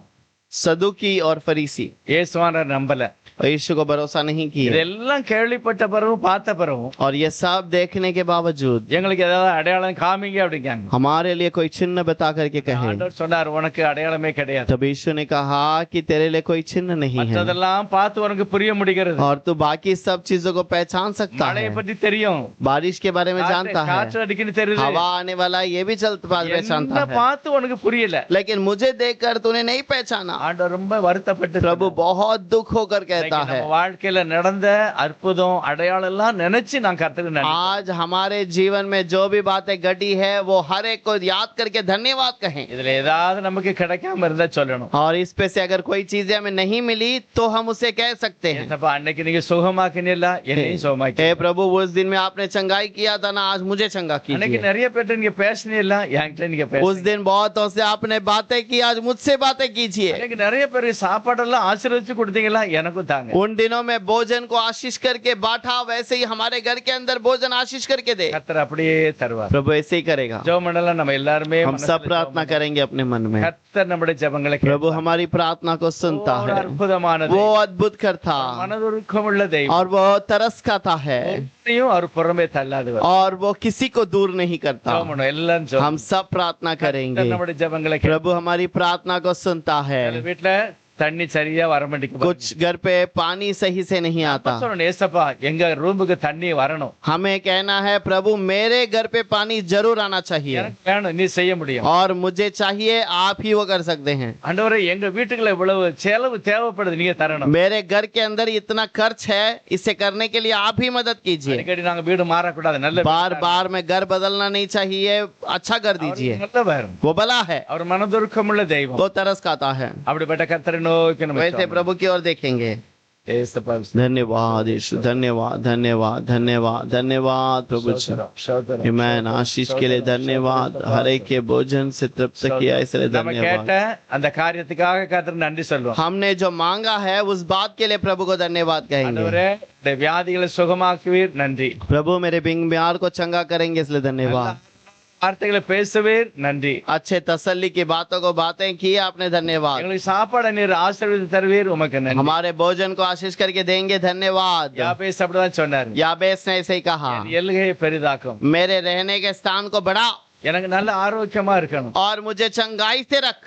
सदुकी और फरीसी இயேசுவான நம்பல, और यीशु को भरोसा नहीं किया, இதெல்லாம் கேள்விப்பட்ட பிறகும் பார்த்த பிறகும் और ये सब देखने के बावजूद எங்களுக்கு ஏதாவது அடையாளம் காமிங்க அப்படிங்காங்க. हमारे लिए कोई चिन्ह बता करके कहे। ஆண்டவர் சொன்னார், உனக்கு அடையாளமே கிடையாது, तब यीशु ने कहा कि तेरे लिए कोई चिन्ह नहीं है, மற்றதெல்லாம் பார்த்து உனக்கு புரிய முடிகிறது. और तू बाकी सब चीजों को पहचान सकता மழையை है, பத்தி தெரியும், बारिश के बारे में जानता है, காற்று அடிக்குன்னு தெரியுது, हवा आने वाला ये भी पहचानता என்ன है, பார்த்து உனக்கு புரியல. लेकिन मुझे देखकर तूने नहीं पहचाना। ஆண்டவர் ரொம்ப வருத்தப்பட்டு प्रभु बहुत दुख होकर कहता है, நம்ம வாழ்க்கையில நடந்த அற்புதம் அடையாளம் எல்லாம் நினைச்சு நான் கர்த்தருக்கு நன்றி. आज हमारे जीवन में जो भी बातें घटी है वो हर एक को याद करके धन्यवाद कहें। இதுல ஏதாவது நமக்கு கிடைக்காம இருந்தா சொல்லணும். और इस पे से अगर कोई चीजें हमें नहीं मिली तो हम उसे कह सकते हैं, ஏசப்பா அன்னைக்கு நீங்க சுகமாக்கினீல்ல, என்னையும் சுகமாக்கி. हे प्रभु उस दिन में आपने चंगाई किया था ना, आज मुझे चंगा அன்னைக்கு कीजिए। நிறைய பேர்ட்ட நீங்க பேசினீல்ல, என்கிட்ட நீங்க उस பேசுங்க. दिन बहुतों से आपने बातें की, आज मुझसे बातें कीजिए। அன்னைக்கு நிறைய பேர் சாப்பாடெல்லாம் ஆசீர்வதிச்சு கொடுத்தீங்களா, எனக்கும் தாங்க. उन दिनों में भोजन को आशीष करके बांटा, वैसे ही हमारे घर के अंदर भोजन आशीष करके दे। கர்த்தர் அப்படியே தருவார். प्रभु ऐसे ही करेगा। ஜெபம் பண்ணலாம். நம்ம எல்லாருமே हम सब प्रार्थना करेंगे अपने मन में। கர்த்தர் நம்முடைய ஜெபங்களை प्रभु हमारी प्रार्थना को सुनता ஒரு है, அற்புதமானது, वो अद्भुत करता மனதுருக்கமுள்ள தெய்வம், और वो तरस खाता है, ஒருத்தரையும் அவர் புறமே தள்ளாதவர். और वो किसी को दूर नहीं करता। ஜெபம் பண்ணுவோம். எல்லாரும் ஜெபம் हम सब प्रार्थना करेंगे। கர்த்தர் நம்முடைய ஜெபங்களை கேட்பார். प्रभु हमारी प्रार्थना को सुनता है। சில வீட்டுல தண்ணி சரியா வர மாட்டேங்குது. कुछ घर पे पानी सही से नहीं आता, சொல்லணும், ஏசப்பா எங்க ரூமுக்கு தண்ணி வரணும், हमें कहना है प्रभु मेरे घर पे पानी जरूर आना चाहिए, எனக்கு வேணும், நீ செய்ய முடியும். और मुझे चाहिए, आप ही वो कर सकते हैं। ஆண்டவரே எங்க வீட்டுக்குள்ள இவ்வளவு செலவு தேவைப்படுது, நீங்க தரணும். मेरे घर के अंदर इतना खर्च है, इसे करने के लिए आप ही मदद कीजिए। அடிக்கடி நாங்க வீடு மாறக்கூடாது, நல்ல बार बार में घर बदलना नहीं चाहिए, अच्छा कर दीजिए। நல்லவர், वो भला है, அவர் மனதுருக்கமுள்ள தெய்வம். वो तरस खाता है। அப்படிப்பட்ட கர்த்தரை நோக்கி நம்ம वैसे प्रभु की ओर देखेंगे। ஏசப்பா धन्यवाद यीशु, धन्यवाद धन्यवाद धन्यवाद धन्यवाद प्रभु जी। ஸ்தோத்திரம். ईमान आशीष के लिए धन्यवाद, हर एक के भोजन से तृप्त किया इसलिए நம்ம धन्यवाद। கேட்ட அந்த காரியத்துக்காக கர்த்தருக்கு நன்றி சொல்லுவோம். हमने जो मांगा है उस बात के लिए प्रभु को धन्यवाद कहेंगे। ஆண்டவரே இந்த வியாதிகளை சுகமாக்குவீர், நன்றி. प्रभु मेरे बीमार को चंगा करेंगे इसलिए धन्यवाद। வார்த்தைகளை பேசுவீர் நன்றி. अच्छे तसल्ली की बातों को बातें की आपने, धन्यवाद। எங்களுக்கு சாப்பாடு நீர் ஆசீர்வதித்து தருவீர் உமக்கு நன்றி. हमारे भोजन को आशीष करके देंगे, धन्यवाद। யாபேஸ் அப்படிதான் சொன்னார். याबेस ने ऐसे ही कहा, என் எல்கையை பெரிதாக்கும், मेरे रहने के स्थान को बढ़ा எனக்கு நல்ல ஆரோக்கியமா இருக்கணும். और मुझे चंगाई से रख।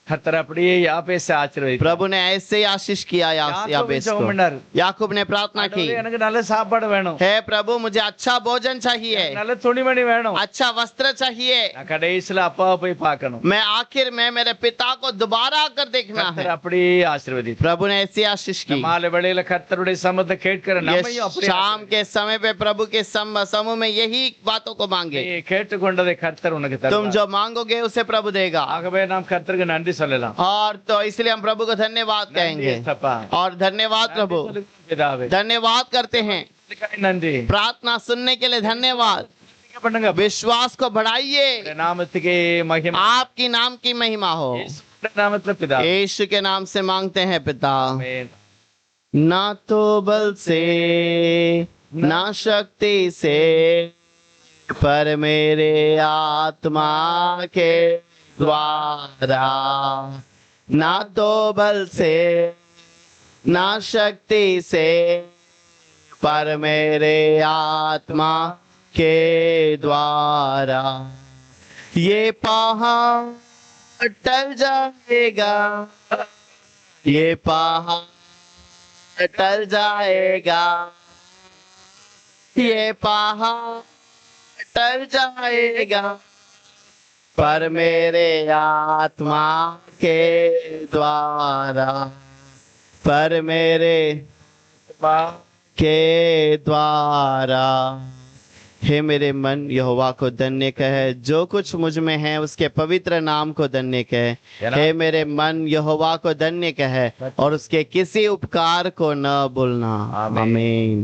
கர்த்தர் அப்படியே யாபேஸை ஆசீர்வதித்தார். प्रभु ने ऐसे ही आशीष किया யாக்கோபு याबेस ஜெபம் को। பண்ணார். याकूब ने प्रार्थना की, ஆண்டவரே, எனக்கு நல்ல சாப்பாடு வேணும், हे प्रभु मुझे अच्छा भोजन चाहिए, நல்ல துணிமணி வேணும், अच्छा वस्त्र चाहिए, நான் கடைசியில அப்பாவை போய் பார்க்கணும். मैं आखिर में मेरे पिता को दोबारा आकर देखना கர்த்தர் है। அப்படியே ஆசீர்வதித்தார். प्रभु ने ऐसी आशीष की। மாலை வேளையில கர்த்தருடைய சமத்தை கேட்கிற ये நம்மையும் அப்படியே शाम के समय पे प्रभु के समूह में यही बातों को मांगे। நீ கேட்டுக்கொண்டதை கர்த்தர் உனக்கு तुम தருவார். जो मांगोगे उसे प्रभु देगा। ஆகவே நாம் கர்த்தருக்கு நன்றி சொல்லலாம். और तो इसलिए हम प्रभु को धन्यवाद நன்றி कहेंगे। ஏசப்பா. और धन्यवाद प्रभु, நன்றி சொல்லுங்க பிதாவே. धन्यवाद करते हैं। நன்றி. प्रार्थना सुनने के लिए धन्यवाद। பண்ணுங்க. विश्वास को बढ़ाइए, உம்முடைய நாமத்துக்கே மகிமை. आपकी नाम की महिमा हो। இயேசுவின் நாமத்தில் பிதாவே. यीशु के नाम से मांगते हैं पिता। ஆமென். ना तो बल से ना शक्ति से, पर मेरे आत्मा के द्वारा। ना तो बल से ना शक्ति से, पर मेरे आत्मा के द्वारा। ये पहाड़ टल जाएगा, ये पहाड़ टल जाएगा, ये पहाड़ टल जाएगा, पर मेरे आत्मा के द्वारा, पर मेरे के द्वारा। हे मेरे मन यहोवा को धन्य कह, जो कुछ मुझ में है उसके पवित्र नाम को धन्य कह। हे मेरे मन यहोवा को धन्य कह, और उसके किसी उपकार को न भूलना। आमीन। आमीन।